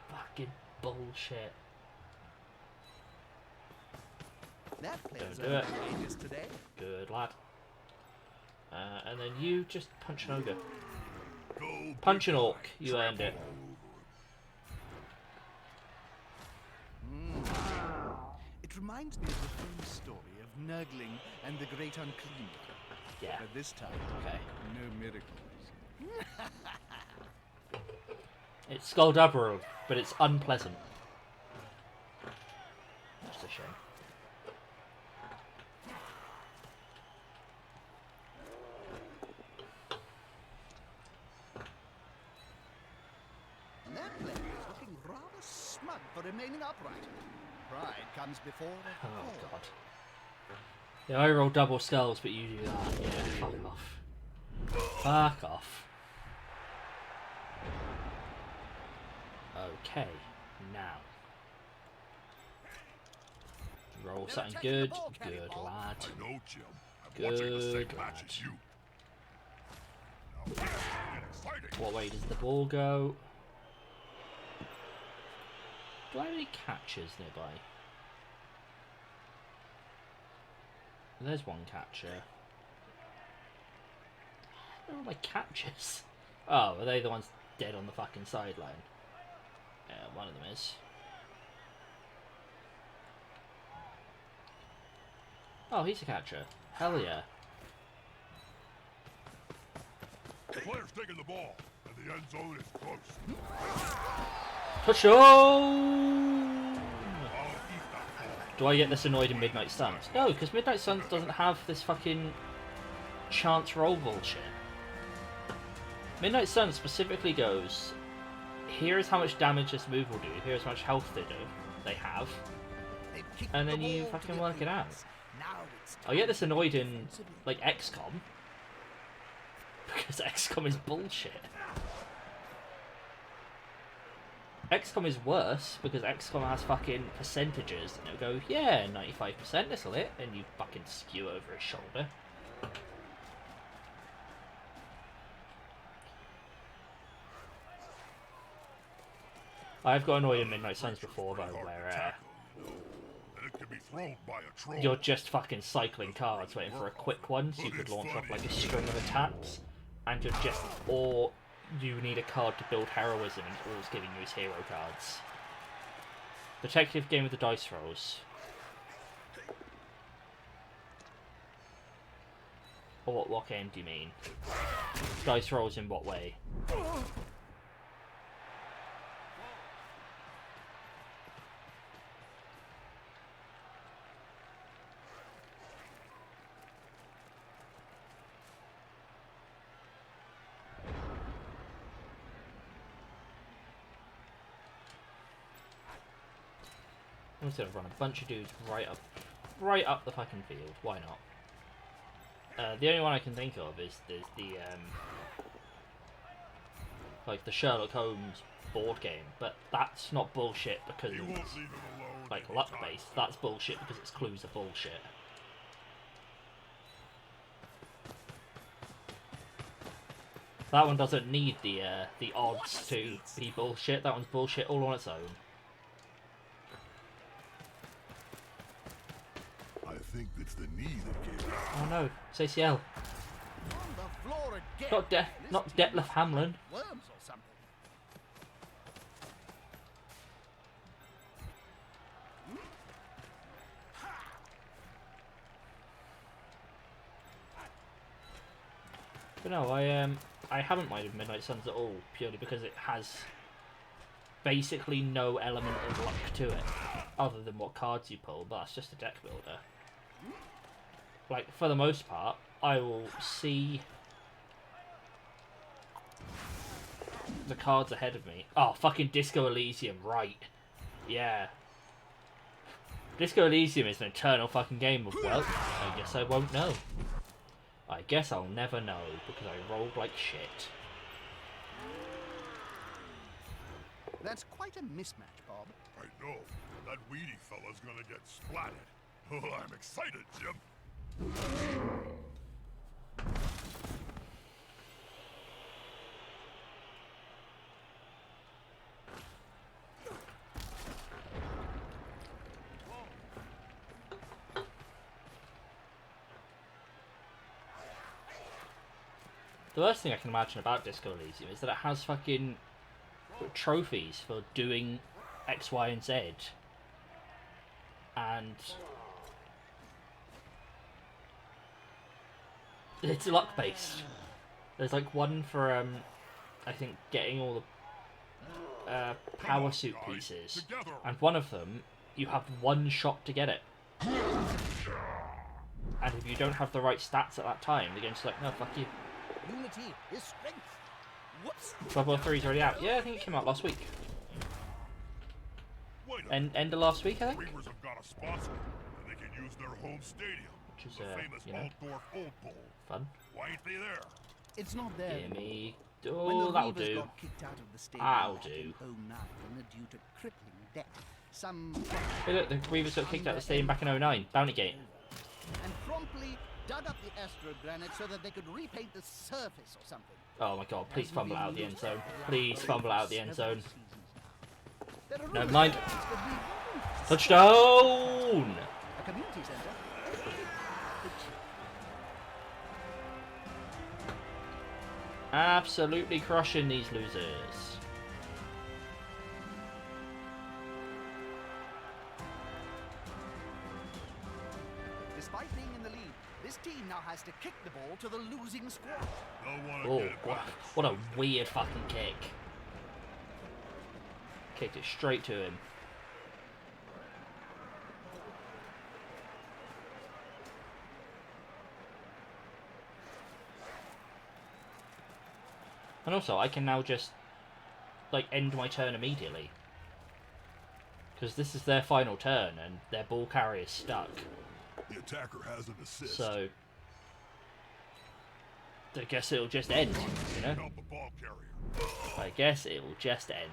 fucking bullshit. That player's Don't do it. outrageous today. Good lad. And then you just punch an ogre. Go Punch big an orc. guy. You earned it. It reminds me of the famous story of Nurgling and the Great Unclean. Yeah. But this time, Okay. no miracles. It's Skullduggery, but it's unpleasant. That's a shame. And that player is looking rather smug for remaining upright. Pride comes before a Oh fall. god. Yeah, I roll double skulls, but you do that. Yeah, fuck off. Fuck off. Okay, now. Roll something good. Good lad. I know, Jim. I'm watching the same Good match lad. as you. Now, get exciting. What way does the ball go? Do I have any catchers nearby? There's one catcher. Where are my catchers? Oh, are they the ones dead on the fucking sideline? Yeah, one of them is. Oh, he's a catcher. Hell yeah. The player's taking the ball, and the end zone is close. Touchdown! I'll eat that. Do I get this annoyed in Midnight Suns? No, because Midnight Suns doesn't have this fucking chance roll bullshit. Midnight Suns specifically goes, here's how much damage this move will do, here's how much health they have, They've kicked and the then you ball to fucking the work it out. opponents. Now it's I get this time annoyed to in, defensively. like, XCOM, because XCOM is bullshit. XCOM is worse because XCOM has fucking percentages and it'll go, yeah, 95% this'll hit, and you fucking skew over his shoulder. I've got annoyed in Midnight Suns before though, where And it can be thrown by a troll. you're just fucking cycling cards waiting for a quick one so you could launch off like a string of attacks, and you're just, or you need a card to build heroism and all it's giving you is hero cards. Detective game with the dice rolls. Or what game do you mean? Dice rolls in what way? I'm just gonna run a bunch of dudes right up the fucking field. Why not? The only one I can think of is the like the Sherlock Holmes board game, but that's not bullshit because He won't it's leave him alone. like anytime. luck based. That's bullshit because its clues are bullshit. That one doesn't need the odds to be bullshit. That one's bullshit all on its own. I think it's the knee that gave out. Oh no, it's ACL. On the floor again. Not This team Detlef must Hamlin. have worms or something. But no, I haven't minded Midnight Suns at all, purely because it has basically no element of luck to it, other than what cards you pull, but that's just a deck builder. Like, for the most part, I will see the cards ahead of me. Oh, fucking Disco Elysium, right. Yeah. Disco Elysium is an eternal fucking game of, well, I guess I won't know. I guess I'll never know, because I rolled like shit. That's quite a mismatch, Bob. I know. That weedy fella's gonna get splatted. Oh, I'm excited, Jim. The worst thing I can imagine about Disco Elysium is that it has fucking trophies for doing X, Y, and Z. And it's luck based. There's like one for I think getting all the power suit pieces, and one of them you have one shot to get it. And if you don't have the right stats at that time, the game's like, no, fuck you. Unity is strength. Whoops. Bloodbowl 3's already out. Yeah, I think it came out last week. Wait a minute. End of last week, I think. Reavers have got a sponsor, and they can use their home stadium, Which is, the famous you know, Altdorf Old Bowl. fun. Why ain't they there? It's not there. Give me. When Oh, the that'll Reavers do. got kicked out of the stadium That'll back do. in 09 due to crippling debt, some Hey, look, the Reavers got kicked out of the stadium back in 09. Bounty Gate. and promptly dug up the astrogranite so that they could repaint the surface or something. Oh my god, please fumble out of the end zone. Please fumble out of the end zone. There are Never rumors mind. that it's gonna be Touchdown! a community center. Absolutely crushing these losers. Despite being in the lead, this team now has to kick the ball to the losing squad. They'll want to Oh, get it back. what a weird fucking kick. Kicked it straight to him. And also, I can now just, like, end my turn immediately. Because this is their final turn, and their ball carrier is stuck. The attacker has an assist. So, I guess it'll just end, you know? Help the ball carrier. I guess it will just end.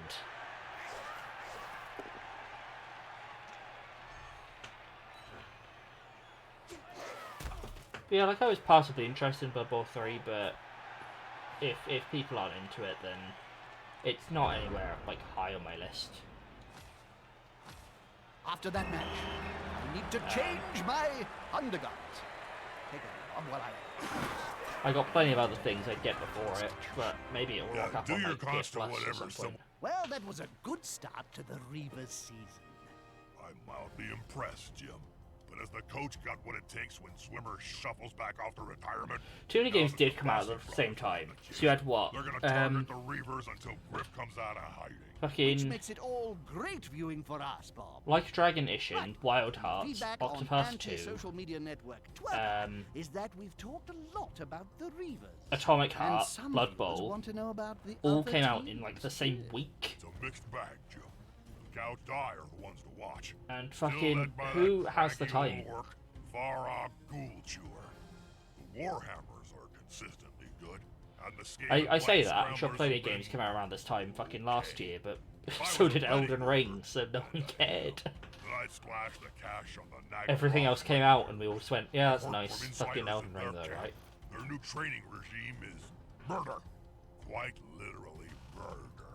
Yeah, like I was possibly interested in Bloodbowl 3, but if people aren't into it, then it's not anywhere like high on my list. After that match, I need to change my undergarments. Take it on while I got plenty of other things I'd get before it, but maybe it'll rock Yeah, up do on your like PS cost or Plus or whatever, some some- point. Well, that was a good start to the Reavers season. I'm mildly impressed, Jim. But has the coach got what it takes when Swimmer shuffles back off to retirement? Too many games did come out at the same time. So you had what? They're gonna target the Reavers until Griff comes out of hiding. Which Fucking makes it all great viewing for us, Bob. Like a Dragon Issue, Right. Wild Hearts, Feedback on Octopath 2, anti-social media network Twitter is that we've talked a lot about the Reavers. Atomic And Heart, some Blood viewers Bowl, want to know about the all other came out in teams. like the same week. It's a mixed bag, Jim. Scout Die are the ones to watch. And Still fucking, led by who that has the craggy time? little orc, Farog Ghoul Chewer. The Warhammers are consistently good, and the Scaly I say Blight that, I'm sure Scramblers plenty have of games been came out around this time fucking last year, but I so was a did betting Elden worker. Ring, so no one cared. Then I'd splash the cash on the Nag Everything else came out and we all just went, yeah, that's Work nice. from Fucking insiders Elden in Ring their though, camp. right? Their new training regime is murder. Quite literally murder.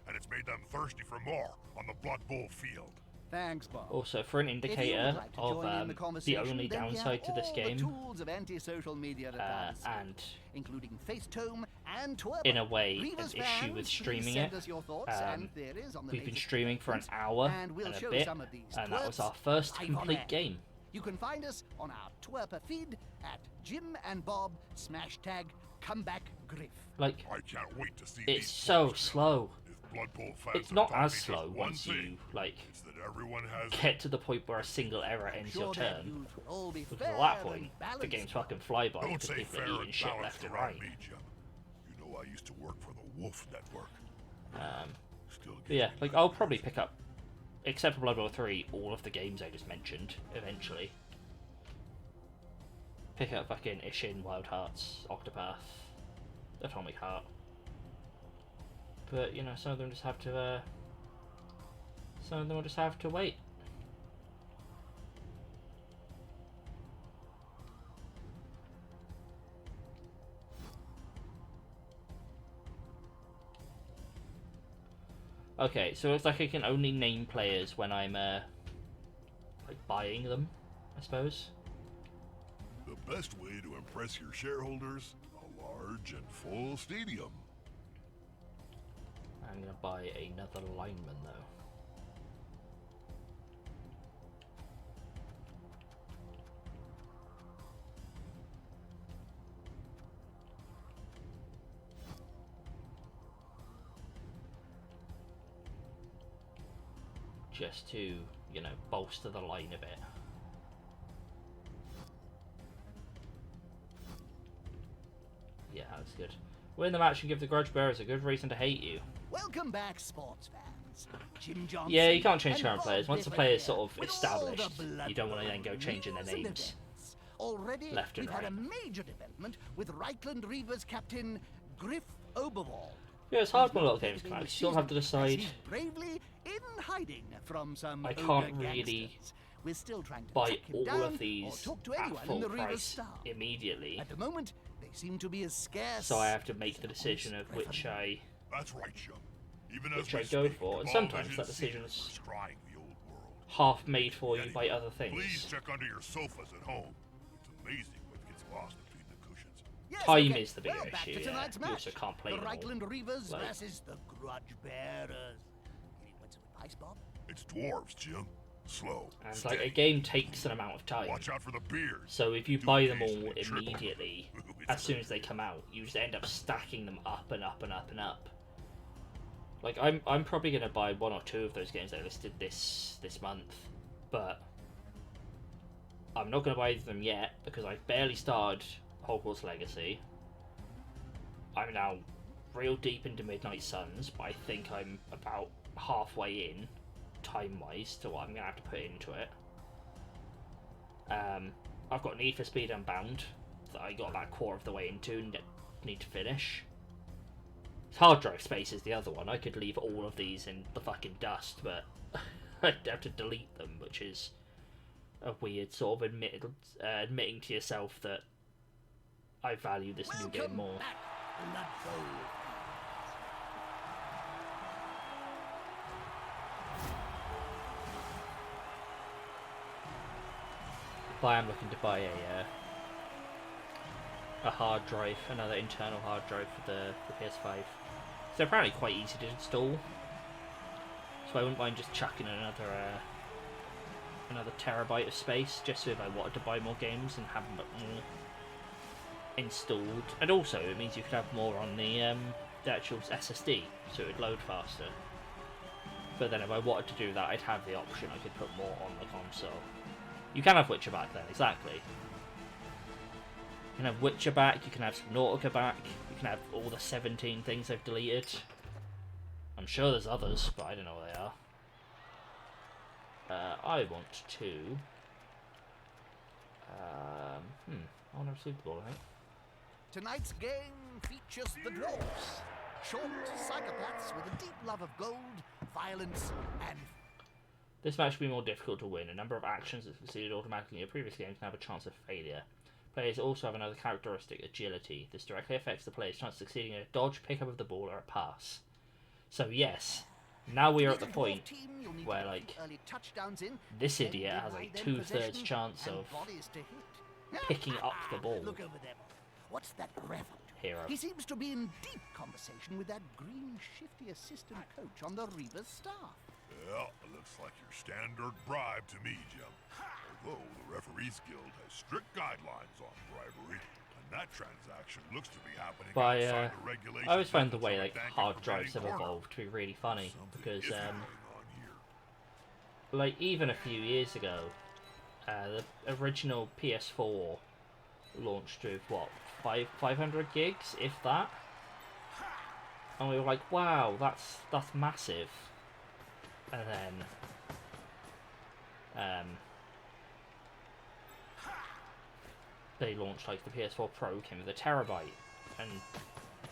And it's made them thirsty for more on the Bloodbowl field. Thanks, Bob. Also, for an If you would indicator like to of join in the conversation, only then we have downside to this all the game, tools of anti-social media at our disposal, and including Facetome and Twerper. in a way, Reavers an issue fans, with please streaming send it. us your thoughts and theories on the We've been latest streaming for an developments, hour and we'll and a show bit, some of these and that was twerps our first live on complete air. game. You can find us on our Twerper feed at Jim and Bob #comeback Griff. Like, I can't wait to see it's these so twerps. slow. If Bloodbowl fans It's have not taught as me just slow one once thing, you, like, it's that everyone has get to the point where a single error I'm ends sure your their turn. views will all be Because fair at that and point, the balanced. game's fucking fly by Don't because say people fair are eating and shit balanced left and around right. me, Jim. You know I used to work for the Wolf Network. Still But yeah, like, I'll probably pick up, except for Blood Bowl 3, all of the games I just mentioned, eventually. Pick up fucking Ishin, Wild Hearts, Octopath, Atomic Heart. But, you know, some of them just have to, some of them will just have to wait. Okay, so it looks like I can only name players when I'm, like, buying them, I suppose. The best way to impress your shareholders, a large and full stadium. I'm gonna buy another lineman, though. Just to, you know, bolster the line a bit. Yeah, that's good. Win the match and give the grudge bearers a good reason to hate you. Welcome back, sports fans. Jim Johnson. Yeah, you can't change and current Bob players. Once the Difford player's here sort of with all the established, you don't want to then go changing their news and names. events. Already, left and we've had a right. major development with Reichland Reavers captain Griff Oberwall. Yeah, it's hard when a lot of games come out. You still have to As decide. he's bravely in hiding from some I can't ogre really gangsters. We're still trying to buy track him all down of or these talk to at anyone in full the Reavers price staff. immediately. At the moment, they seem to be as scarce. So I have to make as the the decision of horse which I That's right, Jim. Even Which as we I go speak, for, and Cabal sometimes Vision that decision's Seekers are scrying the old world. half made for you by other Please things. check under your sofas at home. It's amazing what gets lost between the cushions. Yes, Time okay. is the bigger Well, back issue, to yeah. tonight's You match. also can't play the them all. Reichland Reavers Like- versus the Grudge Bearers. Any words of advice, Bob? It's dwarves, Jim. Slow. And steady. like a game takes an amount of time. Watch out for the beards. So if you Do buy them all occasionally trip. immediately, It's as soon as they come out, you just end up stacking them up and up and up and up. Like I'm probably gonna buy one or two of those games I listed this month, but I'm not gonna buy them yet because I've barely started Hogwarts Legacy. I'm now real deep into Midnight Suns, but I think I'm about halfway in, time-wise, to what I'm gonna have to put into it. I've got Need for Speed Unbound that I got about a quarter of the way into and need to finish. Hard drive space is the other one. I could leave all of these in the fucking dust, but I'd have to delete them, which is a weird sort of admitting to yourself that I value this new game more. Back, Bloodbowl. But I am looking to buy a hard drive, another internal hard drive for the PS5. They're apparently quite easy to install, so I wouldn't mind just chucking in another terabyte of space, just so if I wanted to buy more games and have more installed. And also, it means you could have more on the actual SSD, so it would load faster. But then if I wanted to do that, I'd have the option. I could put more on the console. You can have Witcher back then, exactly. You can have Witcher back, you can have Subnautica back, you can have all the 17 things I've deleted. I'm sure there's others, but I don't know what they are. I want to. I want to receive the ball, I think. Tonight's game features the dwarfs. Short psychopaths with a deep love of gold, violence, and... This match will be more difficult to win. A number of actions that succeeded automatically in your previous game can have a chance of failure. Players also have another characteristic, agility. This directly affects the player's chance of succeeding in a dodge, pickup of the ball, or a pass. So yes, now we are at the point where, like, this idiot has a 2/3 chance of picking up the ball. Look over there. What's that reverend? Hero. He seems to be in deep conversation with that green, shifty assistant coach on the Reaver's staff. Well, it looks like your standard bribe to me, Jim. Although the Referees Guild has strict guidelines on bribery, and that transaction looks to be happening outside the regulations. I always find the way like hard drives have evolved to be really funny because like even a few years ago, the original PS4 launched with what 500 gigs, if that, and we were like, wow, that's massive. And then they launched like the PS4 Pro came with a terabyte, and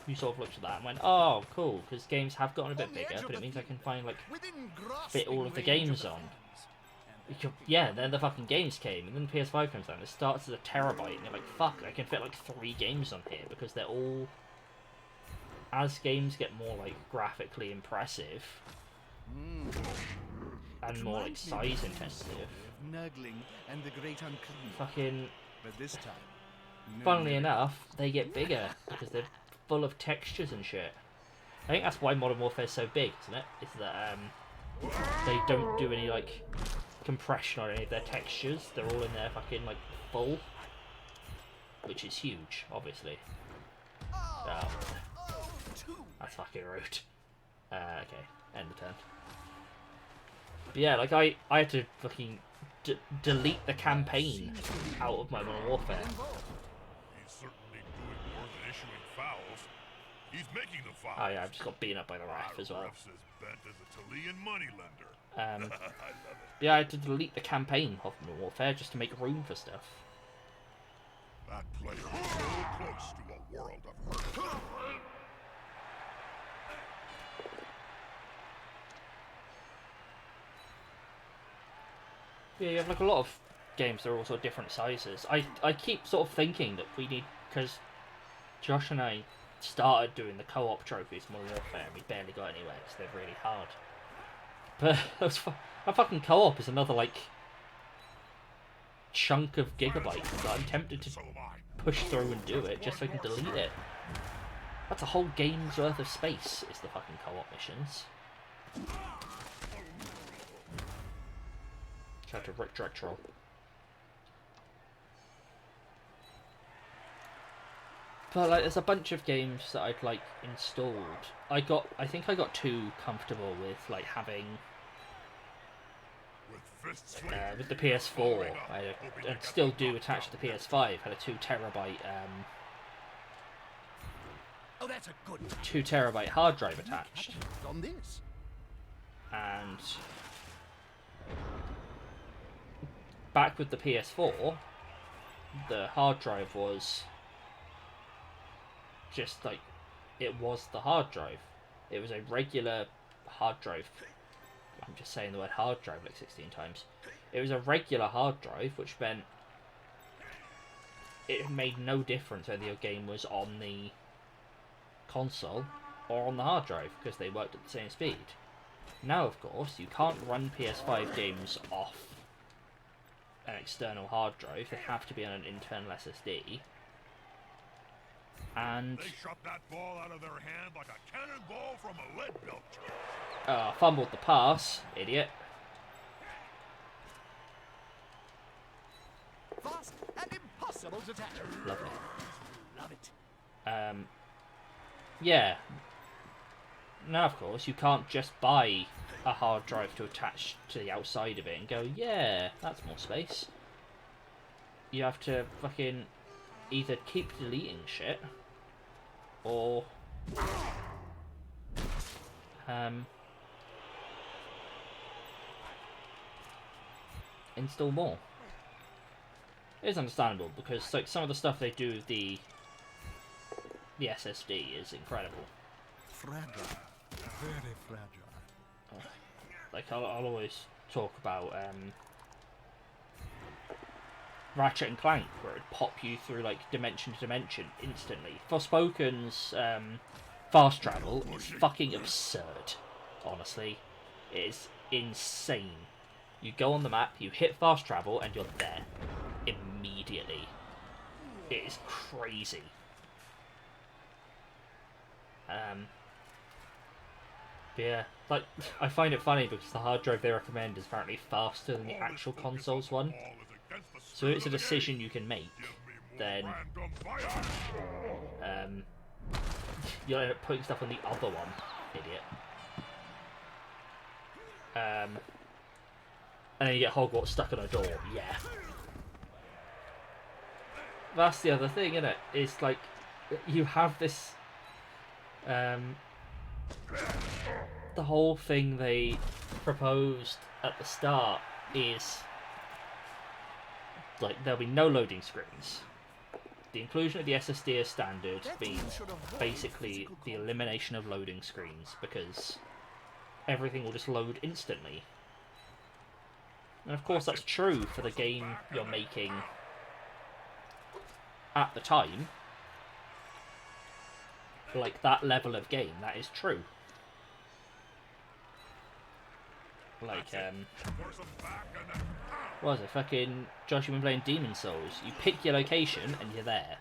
you sort of looked at that and went, oh cool, because games have gotten a bit bigger, but it means I can find like fit all of the games on. Yeah, then the fucking games came, and then the PS5 comes out and it starts as a terabyte, and you're like, fuck, I can fit like 3 games on here, because they're all, as games get more like graphically impressive and more like size intensive, And the great unclean. fucking, But this time, funnily enough, they get bigger because they're full of textures and shit. I think that's why Modern Warfare is so big, isn't it? Is that they don't do any like compression on any of their textures. They're all in there fucking like full, which is huge, obviously. That's fucking rude. Okay, end the turn. But yeah, like I had to fucking delete the campaign out of my Modern Warfare. He's certainly doing more than issuing fouls. He's making the fouls. Oh yeah, I've just got beaten up by the ref as well. Ref's as bent as a Chilean moneylender. I love it. Yeah, I had to delete the campaign of Modern Warfare just to make room for stuff. That player is so close to a world of hurt. Yeah, you have like a lot of games that are also different sizes. I keep sort of thinking that we need, because Josh and I started doing the co-op trophies in Modern Warfare and we barely got anywhere because they're really hard. But a fucking co-op is another like chunk of gigabytes that I'm tempted to push through and do it just so I can delete it. That's a whole game's worth of space, is the fucking co-op missions. Try to Rick Drag Troll. But like, there's a bunch of games that I'd like installed. I think I got too comfortable with like having with the PS4. I still do attach to the PS5. Had a 2 terabyte Oh, that's a good 2 terabyte hard drive attached. on this. And back with the PS4, the hard drive was just like, it was the hard drive. It was a regular hard drive. I'm just saying the word hard drive like 16 times. It was a regular hard drive, which meant it made no difference whether your game was on the console or on the hard drive, because they worked at the same speed. Now, of course, you can't run PS5 games off an external hard drive. They have to be on an internal SSD. And They shot that ball out of their hand like a cannonball from a lead belcher. Fumbled the pass, idiot. Fast and impossible to tackle. Lovely. Love it. Yeah. Now, of course, you can't just buy a hard drive to attach to the outside of it and go, yeah, that's more space. You have to fucking either keep deleting shit, or install more. It is understandable because like some of the stuff they do with the SSD is incredible. Fragile. Very fragile. Like I'll always talk about Ratchet and Clank, where it'd pop you through like dimension to dimension instantly. Forspoken's fast travel is fucking absurd. Honestly, it is insane. You go on the map, you hit fast travel, and you're there immediately. It is crazy. But yeah, like I find it funny because the hard drive they recommend is apparently faster than the actual console's one. So it's a decision you can make. Then you'll end up putting stuff on the other one, idiot. And then you get Hogwarts stuck on a door. Yeah. That's the other thing, isn't it? It's like you have this. The whole thing they proposed at the start is like there'll be no loading screens. The inclusion of the SSD as standard means basically the elimination of loading screens because everything will just load instantly. And of course that's true for the game you're making at the time. Like that level of game, that is true. Like, what was it? Fucking Josh, you've been playing Demon Souls. You pick your location and you're there.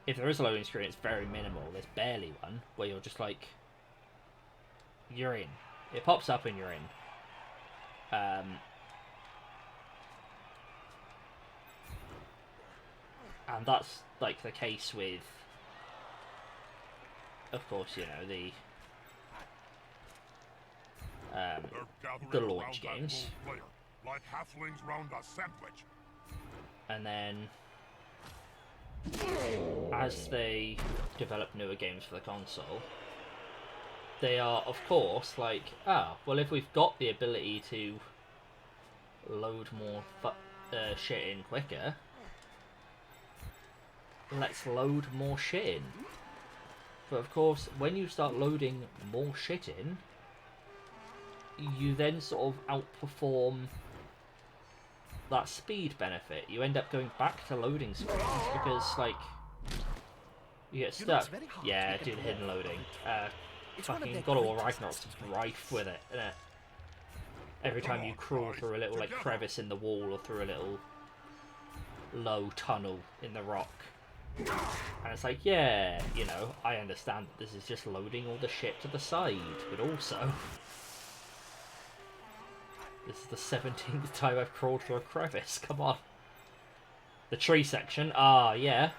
If there is a loading screen, it's very minimal. There's barely one where you're just like, you're in. It pops up and you're in. And that's like the case with, of course, you know, the launch games. Like halflings round a sandwich. And then as they develop newer games for the console, they are of course like, well, if we've got the ability to load more shit in quicker, let's load more shit in. But of course, when you start loading more shit in, you then sort of outperform that speed benefit. You end up going back to loading screens because, like, you get stuck. Yeah, do the hidden loading. Fucking God of War Ragnarok's rife with it, isn't it? Every time you crawl through a little, like, crevice in the wall or through a little low tunnel in the rock. And it's like, yeah, you know, I understand that this is just loading all the shit to the side, but also this is the 17th time I've crawled through a crevice, come on. The tree section, yeah.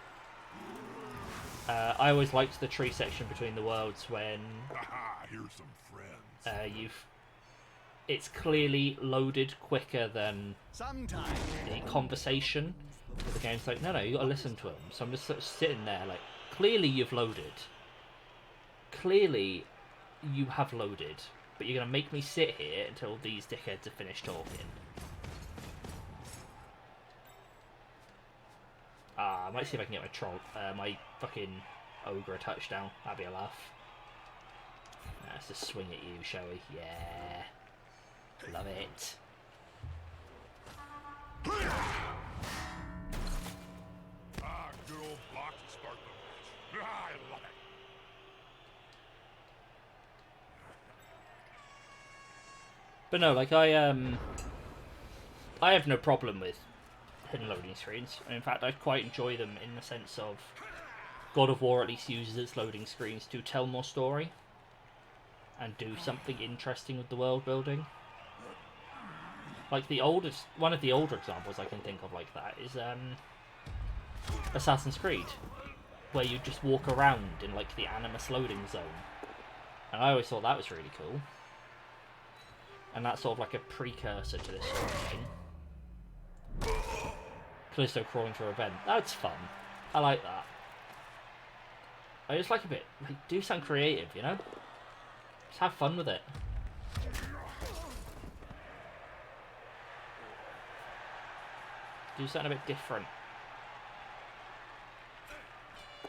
I always liked the tree section between the worlds when Here's some friends. it's clearly loaded quicker than the conversation. But the game's like, no, you gotta listen to them. So I'm just sort of sitting there like, clearly you've loaded. Clearly you have loaded. But you're gonna make me sit here until these dickheads have finished talking. I might see if I can get my fucking ogre a touchdown. That'd be a laugh. Let's just swing at you, shall we? Yeah. Love it. Good old block to start the match. I love it. But no, like I have no problem with hidden loading screens. In fact, I quite enjoy them in the sense of God of War at least uses its loading screens to tell more story and do something interesting with the world building. Like one of the older examples I can think of like that is Assassin's Creed, where you just walk around in like the Animus loading zone, and I always thought that was really cool. And that's sort of like a precursor to this sort of thing. Callisto crawling through a vent. That's fun. I like that. I just like a bit, like, do something creative, you know? Just have fun with it. Do something a bit different.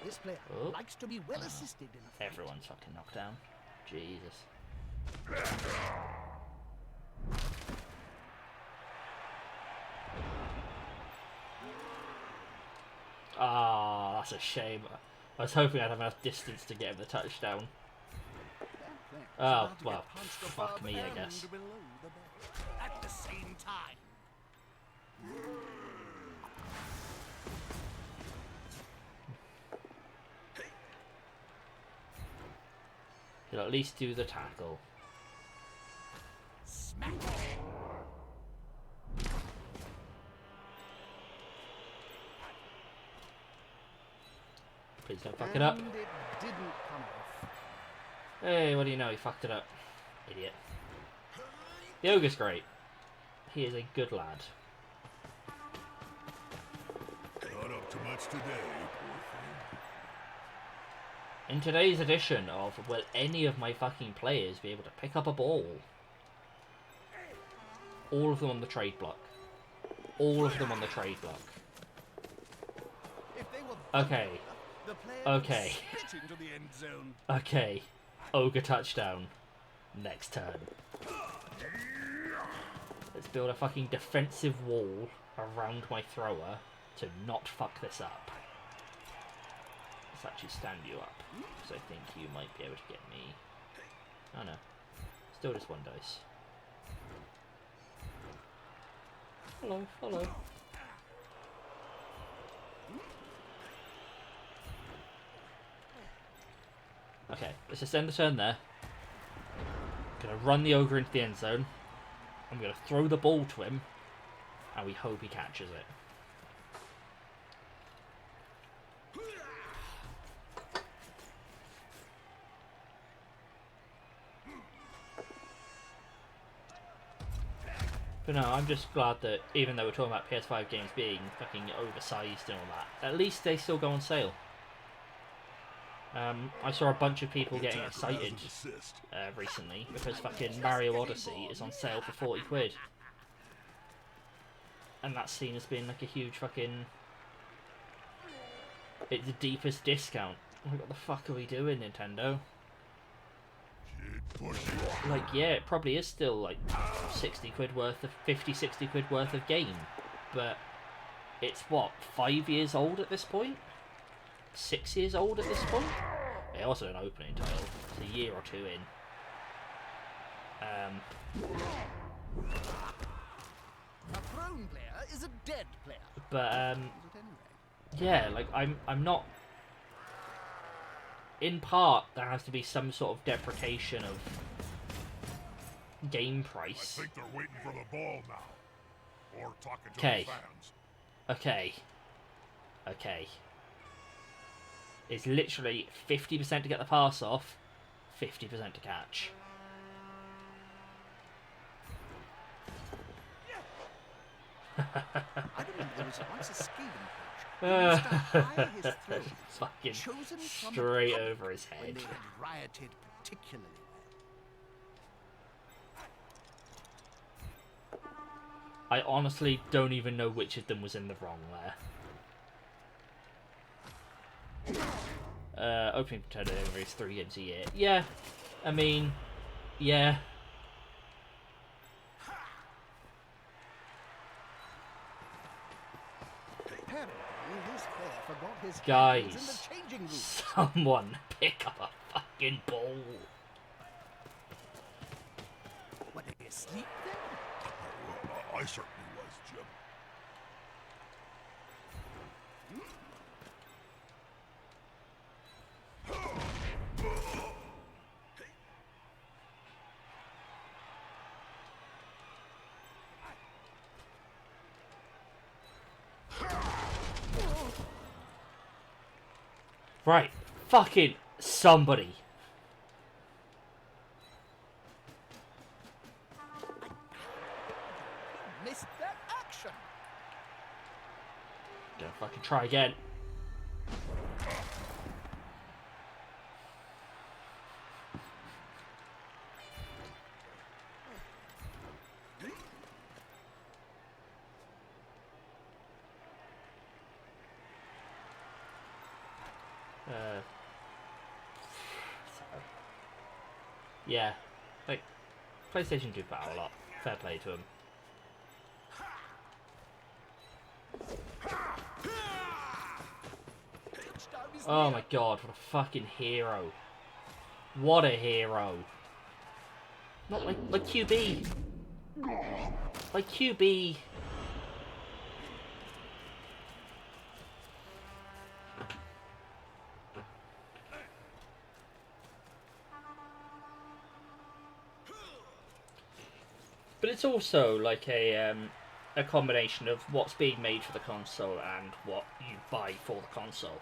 This player Oh. likes to be well assisted in a fight. Everyone's fucking knocked down. Jesus. Ah, that's a shame. I was hoping I'd have enough distance to get him the touchdown. Oh, well, fuck me, I guess. At the same time. He'll at least do the tackle. Smack. Please don't fuck it up. And it didn't come off. Hey, what do you know? He fucked it up. Idiot. The ogre's great. He is a good lad. Not up to much today, poor thing. In today's edition of will any of my fucking players be able to pick up a ball? All of them on the trade block. All of them on the trade block. If they were Okay. the player Okay. would spit into the end zone. Okay. Ogre touchdown. Next turn. Let's build a fucking defensive wall around my thrower to not fuck this up. Let's actually stand you up, because I think you might be able to get me. Oh no. Still just one dice. Hello, hello. Okay, let's just end the turn there. Gonna run the ogre into the end zone. I'm gonna throw the ball to him, and we hope he catches it. But no, I'm just glad that even though we're talking about PS5 games being fucking oversized and all that, at least they still go on sale. I saw a bunch of people getting excited recently because fucking Mario Odyssey is on sale for 40 quid. And that's seen as being like a huge fucking... It's the deepest discount. Like, what the fuck are we doing, Nintendo? Like, yeah, it probably is still like 60 quid worth of 50, 60 quid worth of game, but it's what, 5 years old at this point? 6 years old at this point? It also an opening title. It's a year or two in. A thrown player is a dead player. But At any rate. yeah, like I'm not. In part, there has to be some sort of deprecation of game I price. think they're waiting for the ball now. Or talking to Okay. the fans. Okay. Okay. It's literally 50% to get the pass off, 50% to catch. I remember there was once a skating coach who used to hire his throws, Fucking chosen from straight the public over his when head. they had rioted particularly well. I honestly don't even know which of them was in the wrong there. Opening potato every 3 games a year. Yeah, I mean, yeah. Apparently, his player forgot his hands in Guys, the changing room. someone pick up a fucking ball. Were they asleep then? I certainly was, Jim. Right, fucking somebody. Missed that action. Don't fucking try again. So, yeah, like PlayStation do battle a lot. Fair play to them. Oh my god, what a fucking hero. What a hero. Not like QB. Like QB. But it's also like a combination of what's being made for the console and what you buy for the console.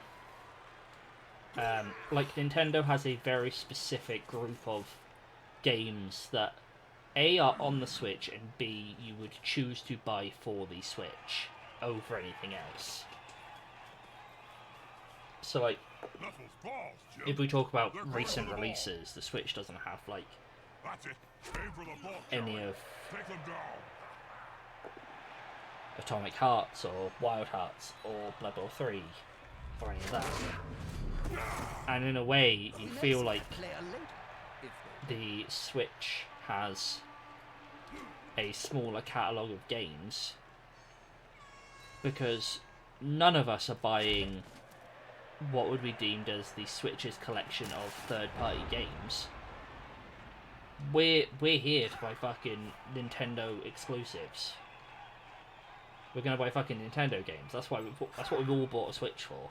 Like Nintendo has a very specific group of games that A are on the Switch and B you would choose to buy for the Switch over anything else. So like, if we talk about recent releases, the Switch doesn't have like any of Atomic Hearts or Wild Hearts or Bloodbowl 3 or any of that. And in a way, you feel like the Switch has a smaller catalogue of games because none of us are buying what would be deemed as the Switch's collection of third-party games. We're here to buy fucking Nintendo exclusives. We're gonna buy fucking Nintendo games. That's what we've all bought a Switch for.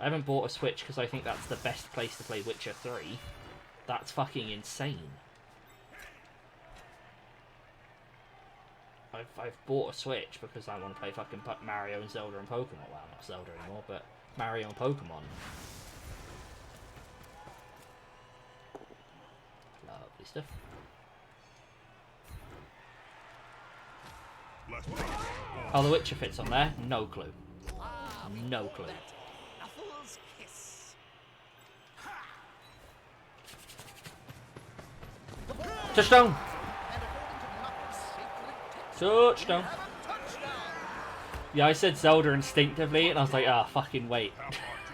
I haven't bought a Switch because I think that's the best place to play Witcher 3. That's fucking insane. I've bought a Switch because I want to play fucking Mario and Zelda and Pokemon. Well, not Zelda anymore, but Mario and Pokemon. Lovely stuff. How The Witcher fits on there? No clue. No clue. Touchdown! Touchdown! Yeah, I said Zelda instinctively, and I was like, ah, fucking wait.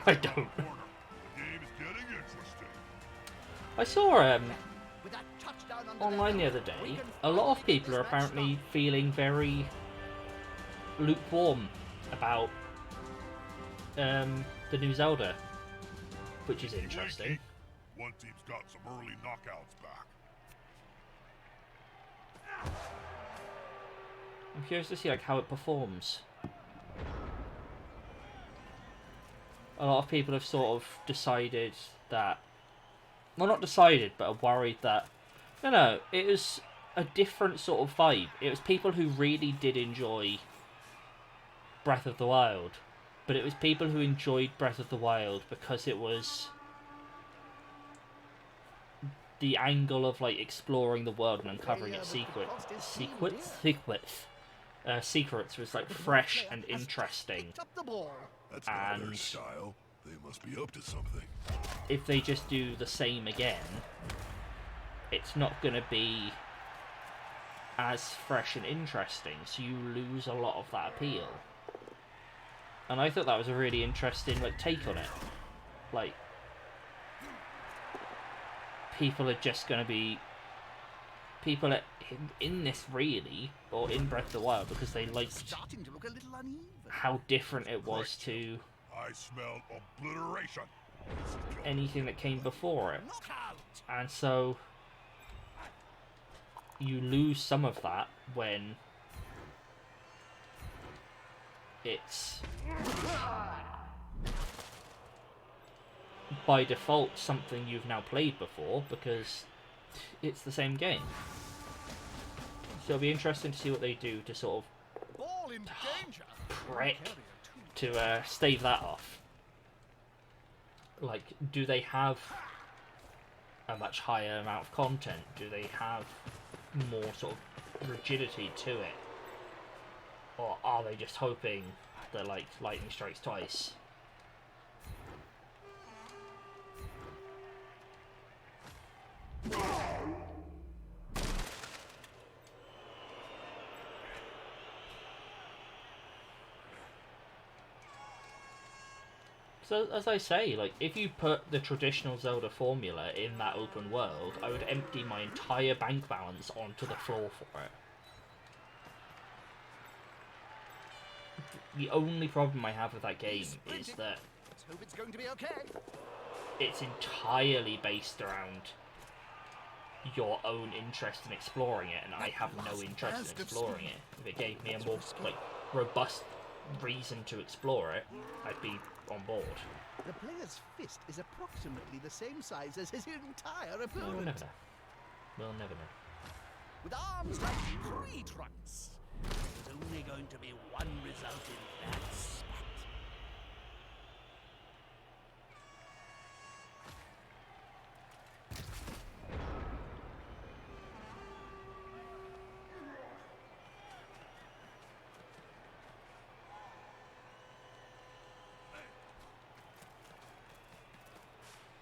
I don't. I saw online the other day, a lot of people are apparently feeling very lukewarm about the new Zelda, which is interesting. One team's got some early knockouts back. I'm curious to see like how it performs. A lot of people have sort of decided that, well, not decided, but are worried that no, it was a different sort of vibe. It was people who really did enjoy Breath of the Wild, but it was people who enjoyed Breath of the Wild because it was the angle of like exploring the world and uncovering its secrets was like fresh and interesting. That's not their style. They must be up to something. If they just do the same again, it's not going to be as fresh and interesting, so you lose a lot of that appeal. And I thought that was a really interesting like take on it. Like, people are just going to be people in this really, or in Breath of the Wild, because they liked how different it was to I smell obliteration. anything that came before it. And so you lose some of that when it's by default something you've now played before because it's the same game. So it'll be interesting to see what they do to sort of prick to stave that off. Like, do they have a much higher amount of content? Do they have more sort of rigidity to it? Or are they just hoping that, like, lightning strikes twice? So as I say, like, if you put the traditional Zelda formula in that open world, I would empty my entire bank balance onto the floor for it. The only problem I have with that game is that Let's hope it's going to be okay. it's entirely based around your own interest in exploring it, and I have no interest in exploring it. If it gave me a more, like, robust reason to explore it, I'd be on board. The player's fist is approximately the same size as his entire opponent. We'll never know. We'll never know. With arms like tree trunks. There's only going to be one result in that spat.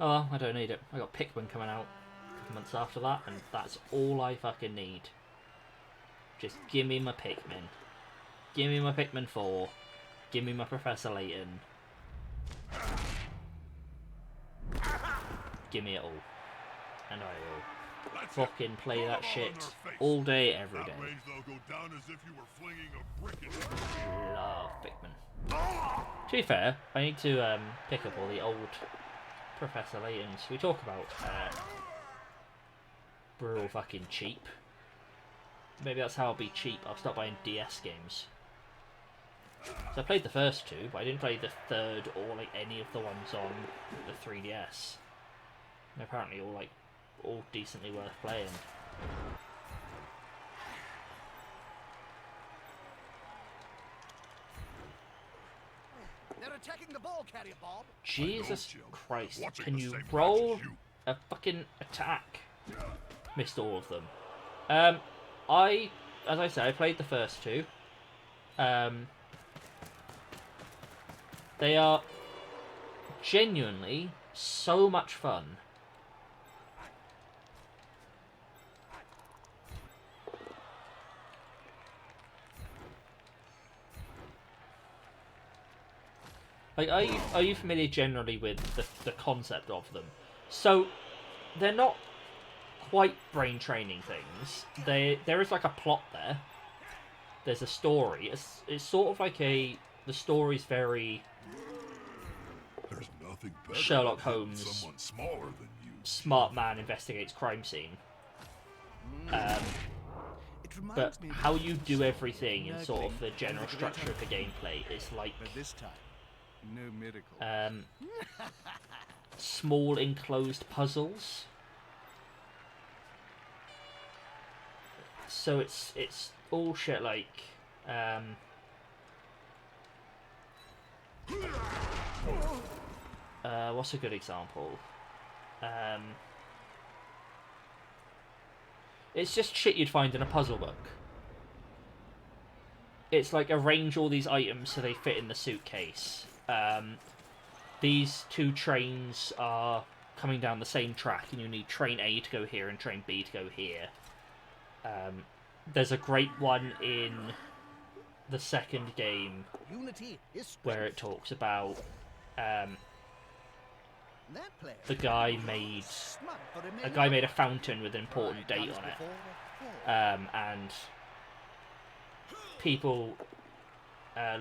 Oh well, I don't need it. I got Pikmin coming out a couple months after that, and that's all I fucking need. Just give me my Pikmin. Give me my Pikmin 4. Give me my Professor Layton. Give me it all. And I will fucking play that shit all day, every day. Love Pikmin. To be fair, I need to pick up all the old Professor Laytons. We talk about we're all fucking cheap. Maybe that's how I'll be cheap. I'll start buying DS games. So I played the first two, but I didn't play the third or like any of the ones on the 3DS. And apparently all decently worth playing. They're attacking the ball carrier, Bob. Jesus Christ, can you roll a fucking attack? Missed all of them. As I said, I played the first two. They are genuinely so much fun. Like, are you familiar generally with the concept of them? So, they're not quite brain training things. There is like a plot there. There's a story. It's sort of like the story's very There's nothing better Sherlock than hitting Holmes, someone smaller than you. smart man investigates crime scene. But how you do everything and sort of the general structure of the gameplay is like But this time, no miracle. small enclosed puzzles. So it's all shit like what's a good example? It's just shit you'd find in a puzzle book. It's like arrange all these items so they fit in the suitcase. These two trains are coming down the same track and you need train A to go here and train B to go here. There's a great one in the second game Unity is where it talks about that player. the guy made Smug for a a minute. guy made a fountain with an important date on it, and people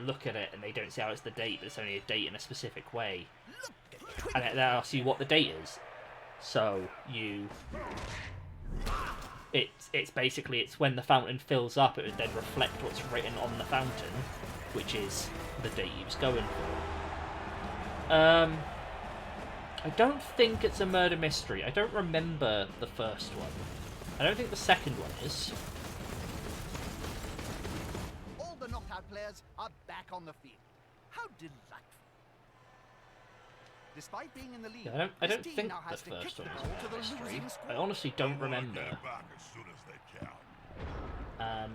look at it and they don't see how it's the date, but it's only a date in a specific way, and it asks you what the date is. So it's basically it's when the fountain fills up, it would then reflect what's written on the fountain, which is the date he was going for. I don't think it's a murder mystery. I don't remember the first one. I don't think the second one is. All the knockout players are back on the field. How delightful. Despite being in the lead, Yeah, I don't this team think now the has to kick first the one is ball a to the murder mystery. losing I squad. honestly don't They wanna remember. get back as soon as they can.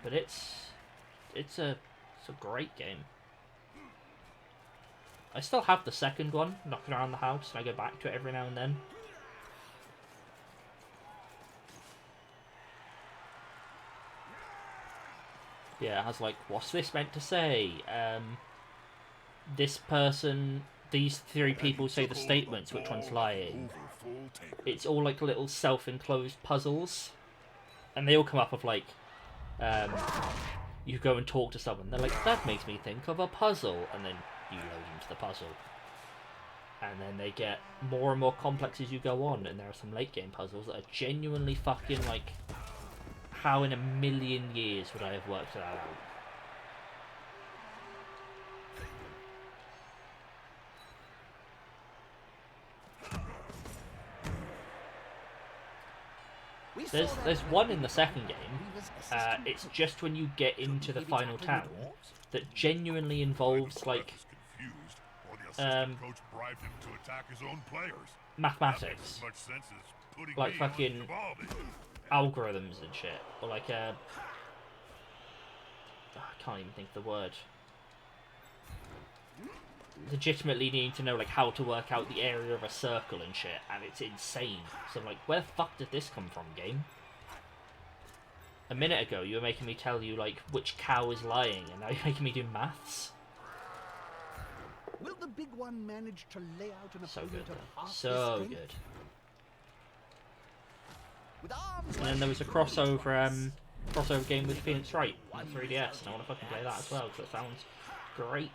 But it's a great game. I still have the second one knocking around the house, and I go back to it every now and then. Yeah, I was like, what's this meant to say? this person, these three people say the statements, which one's lying. It's all like little self-enclosed puzzles, and they all come up with like, you go and talk to someone, they're like, that makes me think of a puzzle, and then you load into the puzzle. And then they get more and more complex as you go on, and there are some late game puzzles that are genuinely fucking like, how in a million years would I have worked that out? There's one in the second game. It's just when you get into the final town that genuinely involves like mathematics, like fucking algorithms and shit, or like I can't even think of the word. Legitimately needing to know like how to work out the area of a circle and shit, and it's insane. So I'm like, where the fuck did this come from, game? A minute ago you were making me tell you like which cow is lying, and now you're making me do maths. Will the big one manage to lay out an So opponent good, of half so his strength? good. With arms And then there was a crossover game with Phoenix Wright on 3DS, and I want to fucking play that as well because it sounds great.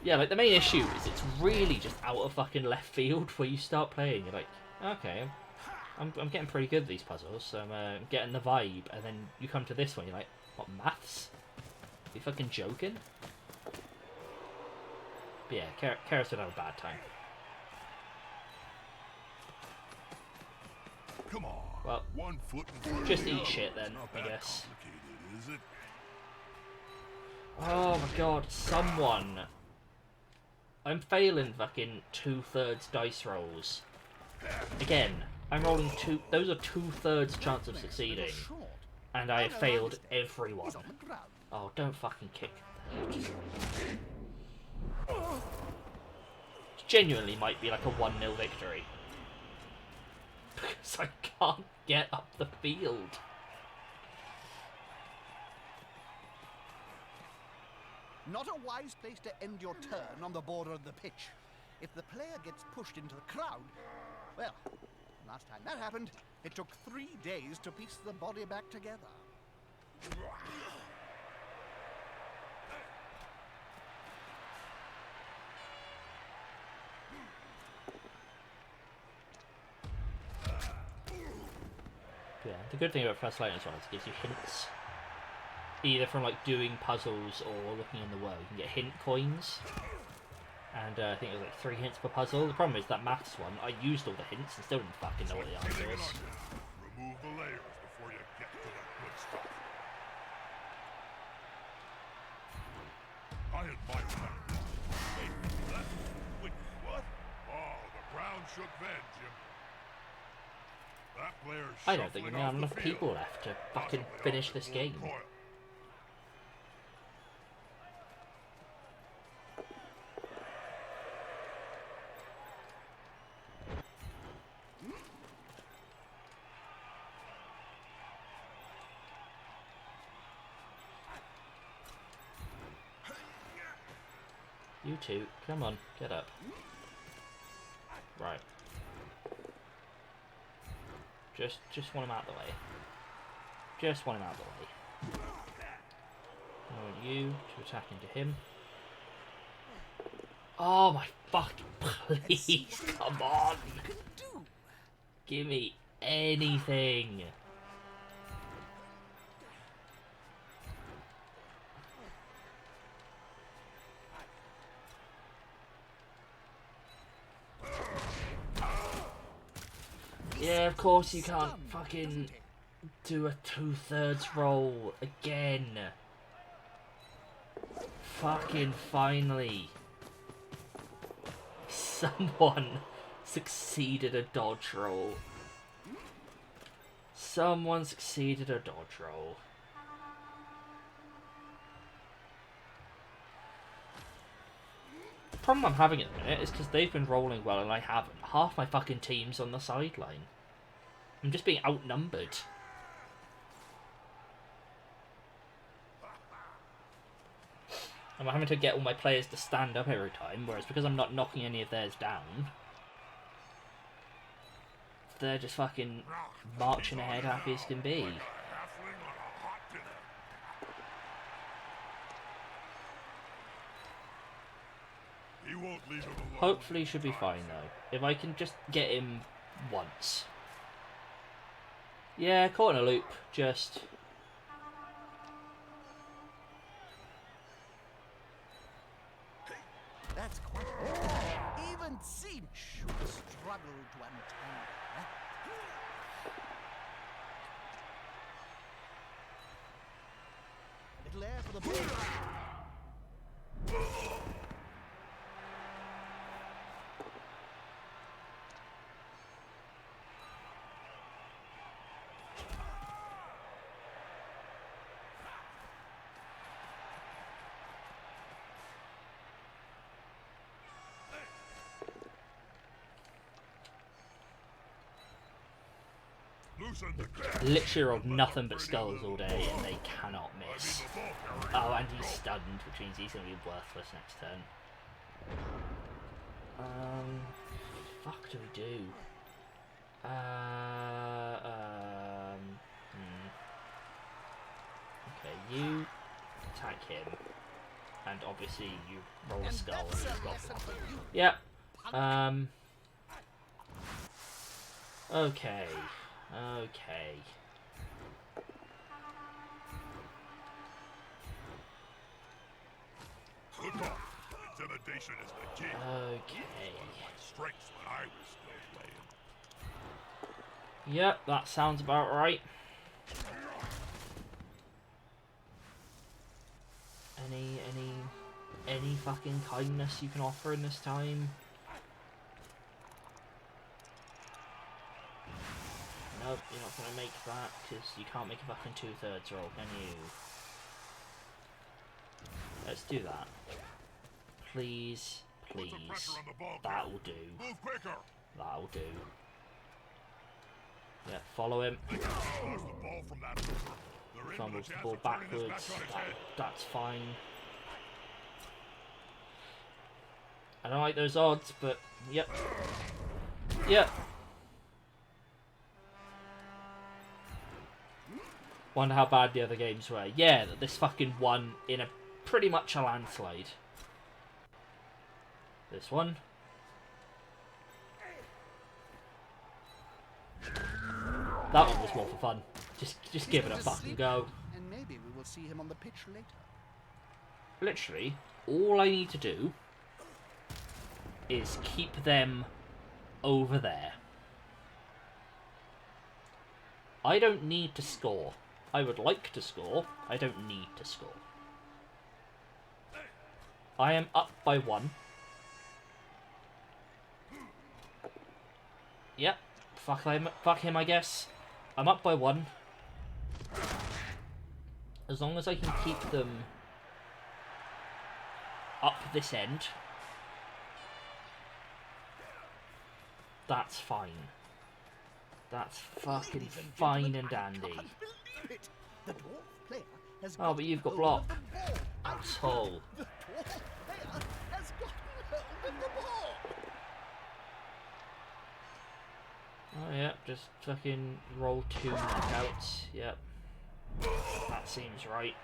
Yeah, like the main issue is it's really just out of fucking left field where you start playing. You're like, okay, I'm getting pretty good at these puzzles, so I'm getting the vibe, and then you come to this one, you're like, what, maths? Are you fucking joking? But yeah, Kara's gonna have a bad time. Come on. Well, One foot in front just of the eat other. shit then, Not I that guess. complicated, is it? Oh my god, someone! I'm failing fucking 2/3 dice rolls. Again, I'm rolling those are 2/3 chance of succeeding, and I have failed every one. He's on the ground. Oh, don't fucking kick. Genuinely might be like a 1-0 victory. Because I can't get up the field. Not a wise place to end your turn on the border of the pitch. If the player gets pushed into the crowd, well, last time that happened, it took 3 days to piece the body back together. Yeah, the good thing about First Light as well is it gives you hints. Either from like doing puzzles or looking in the world. You can get hint coins. And I think it was like 3 hints per puzzle. The problem is that maths one, I used all the hints and still didn't fucking know what the answer is. Remove the layers before you get to the good stuff. I admire that. Wait, that? Wait, what? Oh, the ground shook then, Jim. That player's I don't think we shuffling have off enough the field. people left to fucking Possibly finish off this the game. coil. You two, come on, get up. Right. Just want him out of the way. Just want him out of the way. I want you to attack into him. Oh my fucking please, come on! Give me anything! Yeah, of course you can't fucking do a 2/3 roll again. Fucking finally. Someone succeeded a dodge roll. Someone succeeded a dodge roll. problem I'm having at the minute is because they've been rolling well and I haven't. Half my fucking team's on the sideline. I'm just being outnumbered. I'm having to get all my players to stand up every time, whereas because I'm not knocking any of theirs down, they're just fucking marching ahead happy as can be. Hopefully he should be fine though. If I can just get him once. Yeah, caught in a loop. Just... That's quite even Cinch would struggle to untangle that. Little air for the ball. Literally rolled nothing but skulls all day and they cannot miss. Oh, and he's stunned, which means he's going to be worthless next turn. Fuck do we do? Okay, you attack him. And obviously you roll a skull and you've got one. Yep. Okay. Okay. Good talk. Intimidation is the key. Okay. My strengths when I was still playing. Yep, that sounds about right. Any fucking kindness you can offer in this time? Nope, you're not going to make that, because you can't make a fucking 2/3 roll, can you? Let's do that. Please, please. That'll do. Move quicker. That'll do. Yeah, follow him. Fumbles the ball backwards. That's fine. I don't like those odds, but yep. Yep. Wonder how bad the other games were. Yeah, this fucking won in a pretty much a landslide. This one. That one was more for fun. Just give it a fucking go. And maybe we will see him on the pitch later. Literally, all I need to do is keep them over there. I don't need to score. I would like to score. I don't need to score. I am up by 1. Yep. Fuck him, I guess. I'm up by 1. As long as I can keep them up this end, that's fine. That's fucking fine and dandy. The dwarf player has Oh, but you've got block. Asshole. The dwarf player has gotten hold of the ball. Oh, yeah, just fucking roll 2 knockouts. Yep. That seems right.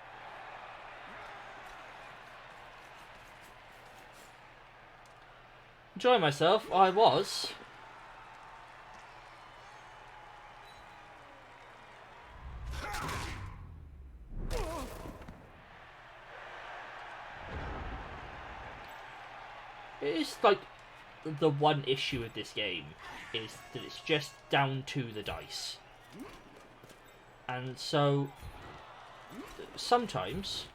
Enjoy myself. I was. It's like the one issue with this game is that it's just down to the dice. And so sometimes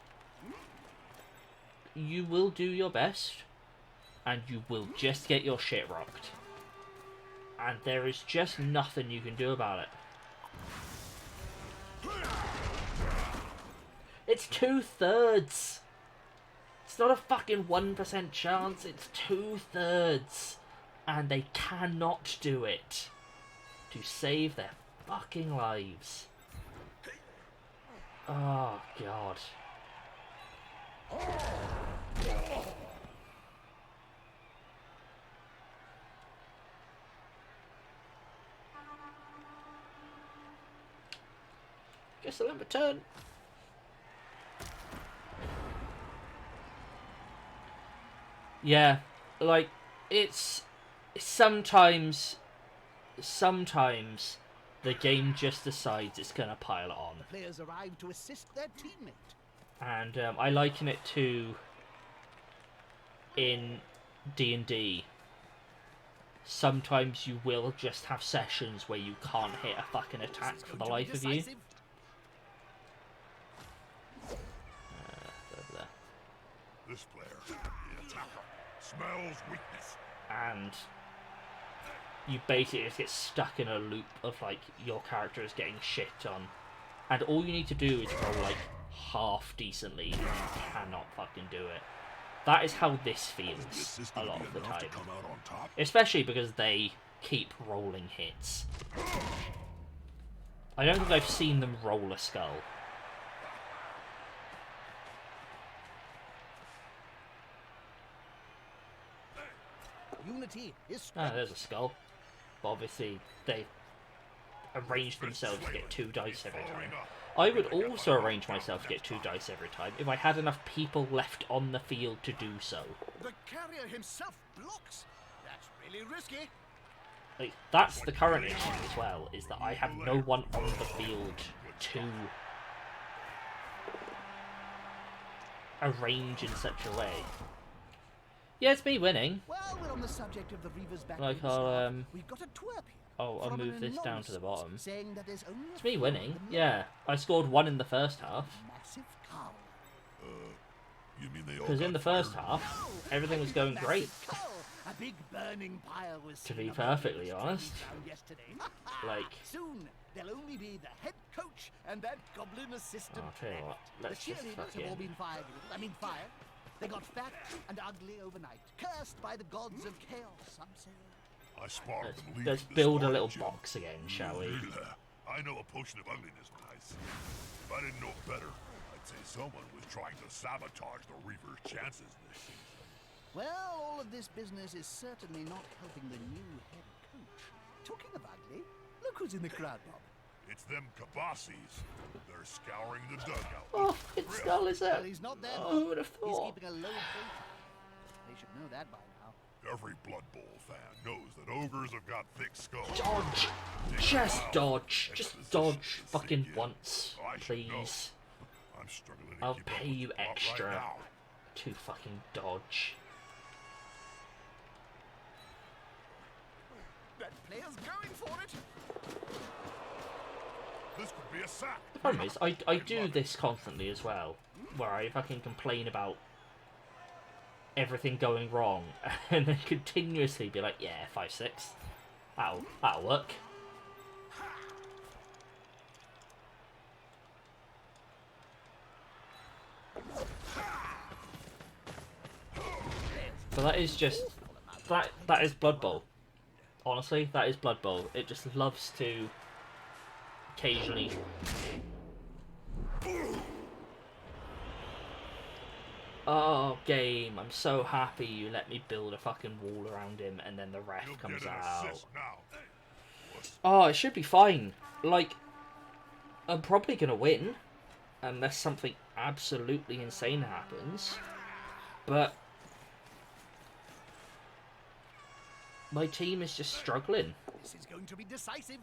you will do your best and you will just get your shit rocked. And there is just nothing you can do about it. It's 2/3. It's It's not a fucking 1% chance, it's 2/3. And they cannot do it to save their fucking lives. Oh, God. Guess I'll have a turn. Yeah, like, it's sometimes the game just decides it's gonna pile it on. The players arrive to assist their teammate. And I liken it to, in D&D, sometimes you will just have sessions where you can't hit a fucking attack for the life of you. Over there. This player, the attacker, smells weakness. And you basically just get stuck in a loop of, like, your character is getting shit on. And all you need to do is roll, like, half decently, and you cannot fucking do it. That is how this feels a lot of the time. Especially because they keep rolling hits. I don't think I've seen them roll a skull. Unity is Ah, there's a skull. But obviously, they arranged themselves to get 2 dice every time. I would also arrange myself to get 2 dice every time if I had enough people left on the field to do so. The carrier himself blocks. That's really risky. Like, that's the current issue as well, is that I have no one on the field to arrange in such a way. Yeah, it's me winning. Well, we're on the subject of the Reaver's back. Like, I'll We've got a twerp here. I'll From move an this down anonymous to the bottom. source saying that there's only It's me winning. Yeah, I scored 1 in the first half. massive cow. You mean they all Because in the got first fired? half, everything was going Massive great. cow. A big burning pile was To seen be above the perfectly training honest. ground yesterday. Like, Soon there'll only be the head coach and that goblin assistant. I'll tell you what, The let's just cheerleaders have all fucking... been fired. Fired. They got fat and ugly overnight, cursed by the gods of chaos. Some say. I sparred them leaving Let's the build a sparring little gym. box again, shall we? I know a potion of ugliness, guys. If I didn't know better, I'd say someone was trying to sabotage the Reaver's chances this season. Well, all of this business is certainly not helping the new head coach. Talking of ugly, look who's in the crowd, Bob. It's them Kabassis. They're scouring the dugout. Oh, it's Skull, is Well, it? he's not there. Oh, Bob. who would have He's thought? keeping a low profile. They should know that by now. Every Blood Bowl fan knows that ogres have got thick skulls. Dodge! Just dodge. Just dodge fucking once, please. I'm struggling to I'll keep up pay with you the plot extra right now. to fucking dodge. That player's going for it. This could be a sack. The problem is, I do this constantly as well, where I fucking complain about everything going wrong, and then continuously be like, yeah, 5-6. That'll work. But that is just that is Blood Bowl. Honestly, that is Blood Bowl. It just loves to occasionally oh, game, I'm so happy you let me build a fucking wall around him and then the ref You'll comes get an out. assist now. Oh, it should be fine. Like, I'm probably going to win unless something absolutely insane happens. But my team is just struggling. This is going to be decisive.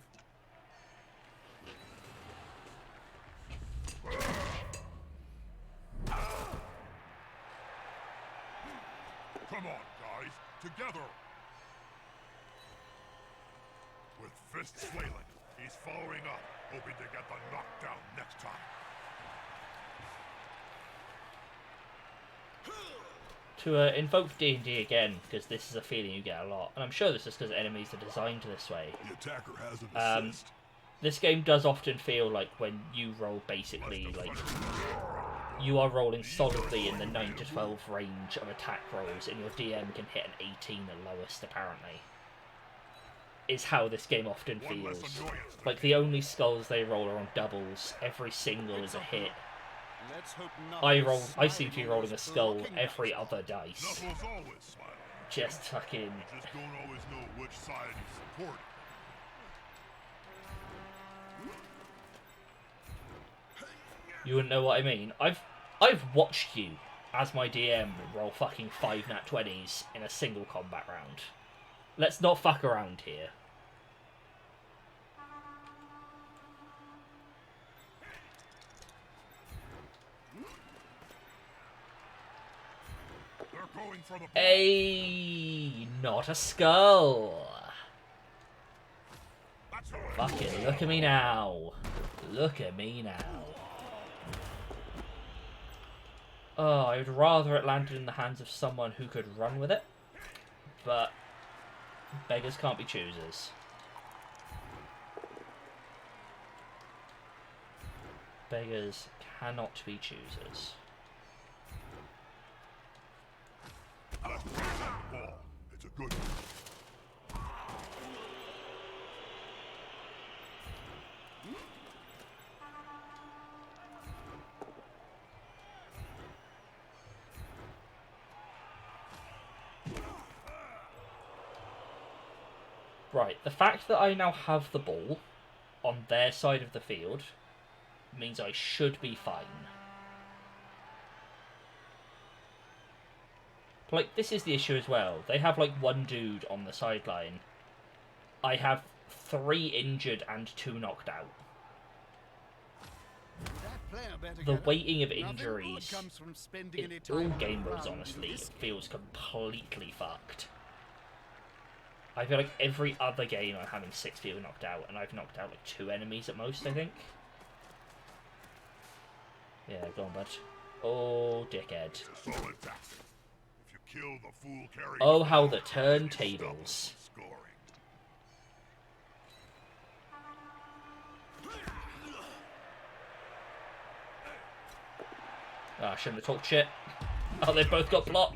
Come on, guys, together. With fists flailing, he's following up, hoping to get the knockdown next time. To invoke D&D again, because this is a feeling you get a lot. And I'm sure this is because enemies are designed this way. The attacker has an assist. This game does often feel like when you roll basically like you are rolling solidly in the 9 to 12 range of attack rolls, and your DM can hit an 18 at lowest, apparently. Is how this game often feels. Like, the only skulls they roll are on doubles. Every single is a hit. I seem to be rolling a skull every other dice. Just fucking... Just don't always know which side is supported. You wouldn't know what I mean. I've watched you, as my DM, roll fucking 5 nat 20s in a single combat round. Let's not fuck around here. They're going for the ball. Hey, not a skull. That's all right. Fucking look at me now. Look at me now. Oh, I would rather it landed in the hands of someone who could run with it. But beggars can't be choosers. Beggars cannot be choosers. Let's bring down the ball. It's a good one. Right, the fact that I now have the ball on their side of the field means I should be fine. Like, this is the issue as well. They have, like, one dude on the sideline. I have 3 injured and 2 knocked out. The weighting of injuries in all game modes, honestly, it feels completely fucked. I feel like every other game I'm having 6 people knocked out, and I've knocked out like 2 enemies at most, I think. Yeah, go on, bud. Oh, dickhead. Solid tackle. If you kill the fool carrying Oh, how the ball, turntables. scoring. Oh, I shouldn't have talked shit. Oh, they've both got block.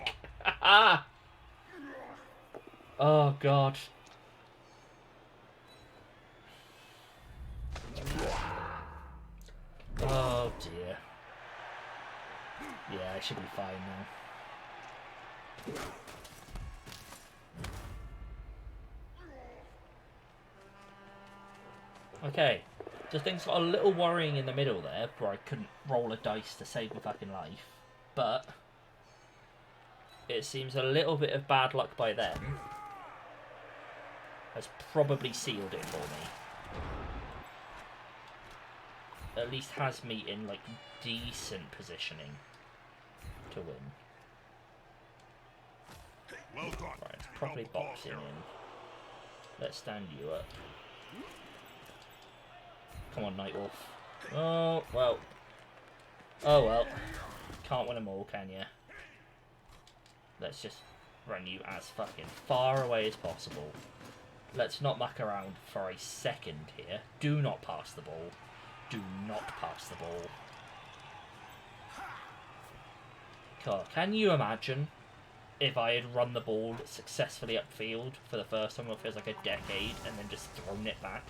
Oh, God. Oh, dear. Yeah, I should be fine now. Okay. So things got a little worrying in the middle there, where I couldn't roll a dice to save my fucking life. But it seems a little bit of bad luck by them has probably sealed it for me. At least has me in, like, decent positioning to win. Well done. Right, it's probably boxing in. Let's stand you up. Come on, Nightwolf. Oh, well. Oh, well. Can't win them all, can you? Let's just run you as fucking far away as possible. Let's not muck around for a second here. Do not pass the ball. Do not pass the ball. God, can you imagine if I had run the ball successfully upfield for the first time, it feels like a decade, and then just thrown it back?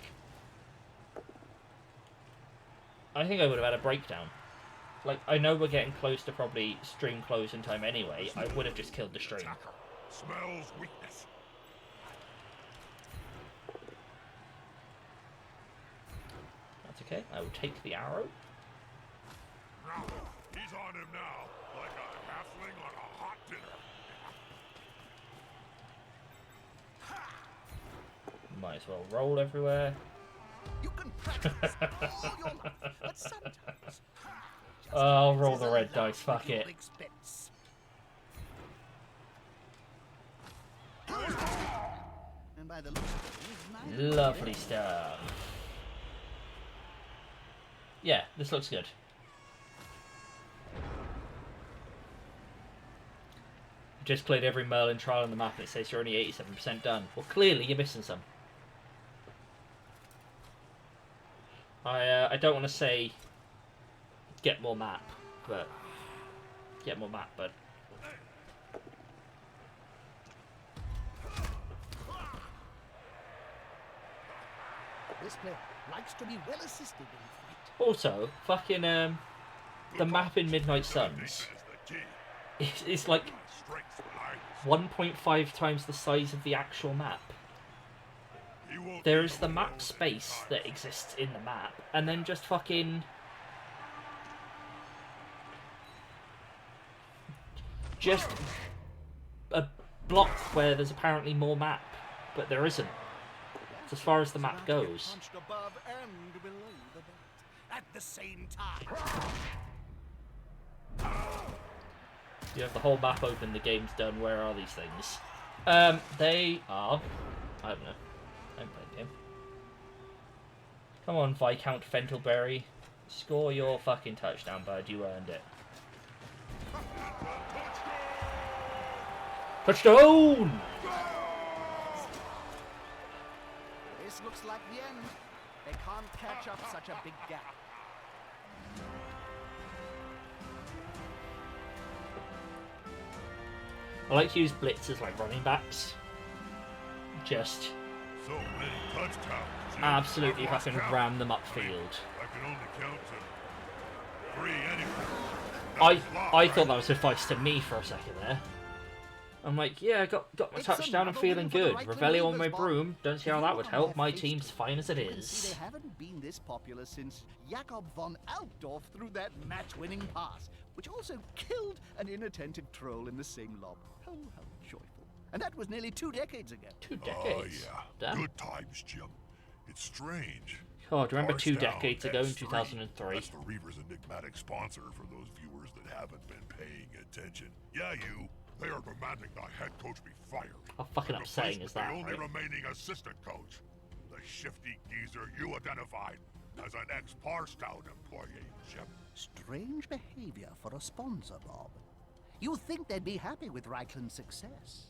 I think I would have had a breakdown. Like, I know we're getting close to probably stream closing time anyway. I would have just killed the stream. Smells weakness. That's okay. I will take the arrow. He's on him now, like a halfling on a hot dinner. Might as well roll everywhere. You can practice all your life, but sometimes I'll roll the red dice, fuck it. Expense. And by the looks of it, Lovely stuff. Yeah, this looks good. Just cleared every Merlin trial on the map and it says you're only 87% done. Well, clearly you're missing some. I don't want to say get more map, but Get more map, bud. This player likes to be well assisted in fight. Also, fucking the map in Midnight Suns is like 1.5 times the size of the actual map. There is the map space that exists in the map, and then just fucking just a block where there's apparently more map, but there isn't. It's as far as the map goes. Punched above and below the belt at the same time. You have the whole map open, the game's done, where are these things? They are... I don't know. I haven't played the game. Come on, Viscount Fentleberry. Score your fucking touchdown, bud. You earned it. Touchdown! This looks like the end. They can't catch up such a big gap. I like to use blitzers like running backs. Just So many touchdowns. Jim. absolutely I've lost fucking count. ram them upfield. I can only count to 3 anyway. I thought that was advice to me for a second there. I'm like, yeah, I got my It's touchdown, I'm another feeling win for the good. Reichland Revelio on my Ravens, Bob. broom, don't see how If that you would look on help. their My face, team's fine as it you can see is. they haven't been this popular since Jakob von Altdorf threw that match-winning pass, which also killed an inattentive troll in the same lob. How joyful. And that was nearly 2 decades ago. 2 Oh, decades. yeah. Damn. Good times, Jim. It's strange. Oh, do you remember Parts 2 down, decades ago in X3. 2003? That's the Reaver's enigmatic sponsor for those viewers that haven't been paying attention. Yeah, you. They are demanding the head coach be fired. How fucking And upsetting replaced is that, with the only right? remaining assistant coach, the shifty geezer you identified as an ex-Parstown employee, Jim. Strange behavior for a sponsor, Bob. You'd think they'd be happy with Reichland's success.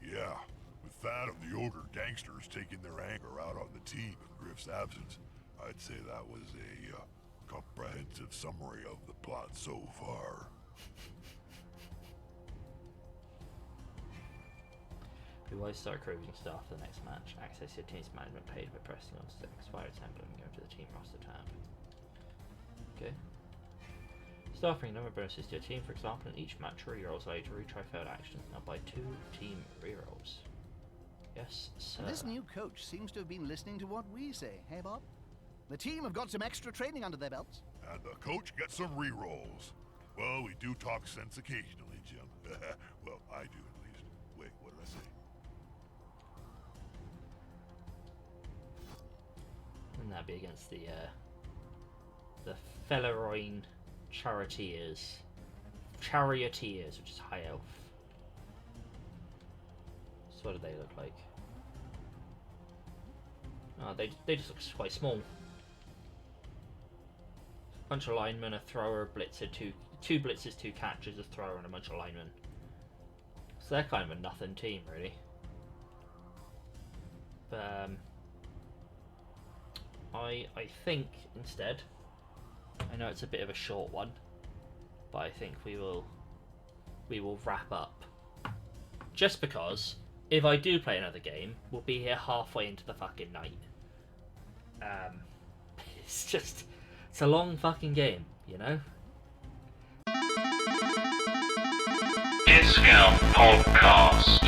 Yeah, with that and the older gangsters taking their anger out on the team in Griff's absence, I'd say that was a comprehensive summary of the plot so far. We always start recruiting staff for the next match. Access your team's management page by pressing on the expired template and go to the team roster tab. Okay. Staffing number bonuses to your team, for example, in each match rerolls allow you to retry failed actions. Now buy 2 team rerolls. Yes, sir. This new coach seems to have been listening to what we say, hey, Bob? The team have got some extra training under their belts. And the coach gets some re-rolls. Well, we do talk sense occasionally, Jim. Well, I do at least. Wait, what did I say? And that'd be against the Felleroin Charioteers, which is high elf. So what do they look like? Oh, they just look quite small. Bunch of linemen, a thrower, a blitzer, two blitzers, 2 catchers, a thrower, and a bunch of linemen. So they're kind of a nothing team, really. But I think instead, I know it's a bit of a short one, but I think we will wrap up. Just because if I do play another game, we'll be here halfway into the fucking night. It's a long fucking game, you know? Discount Podcast.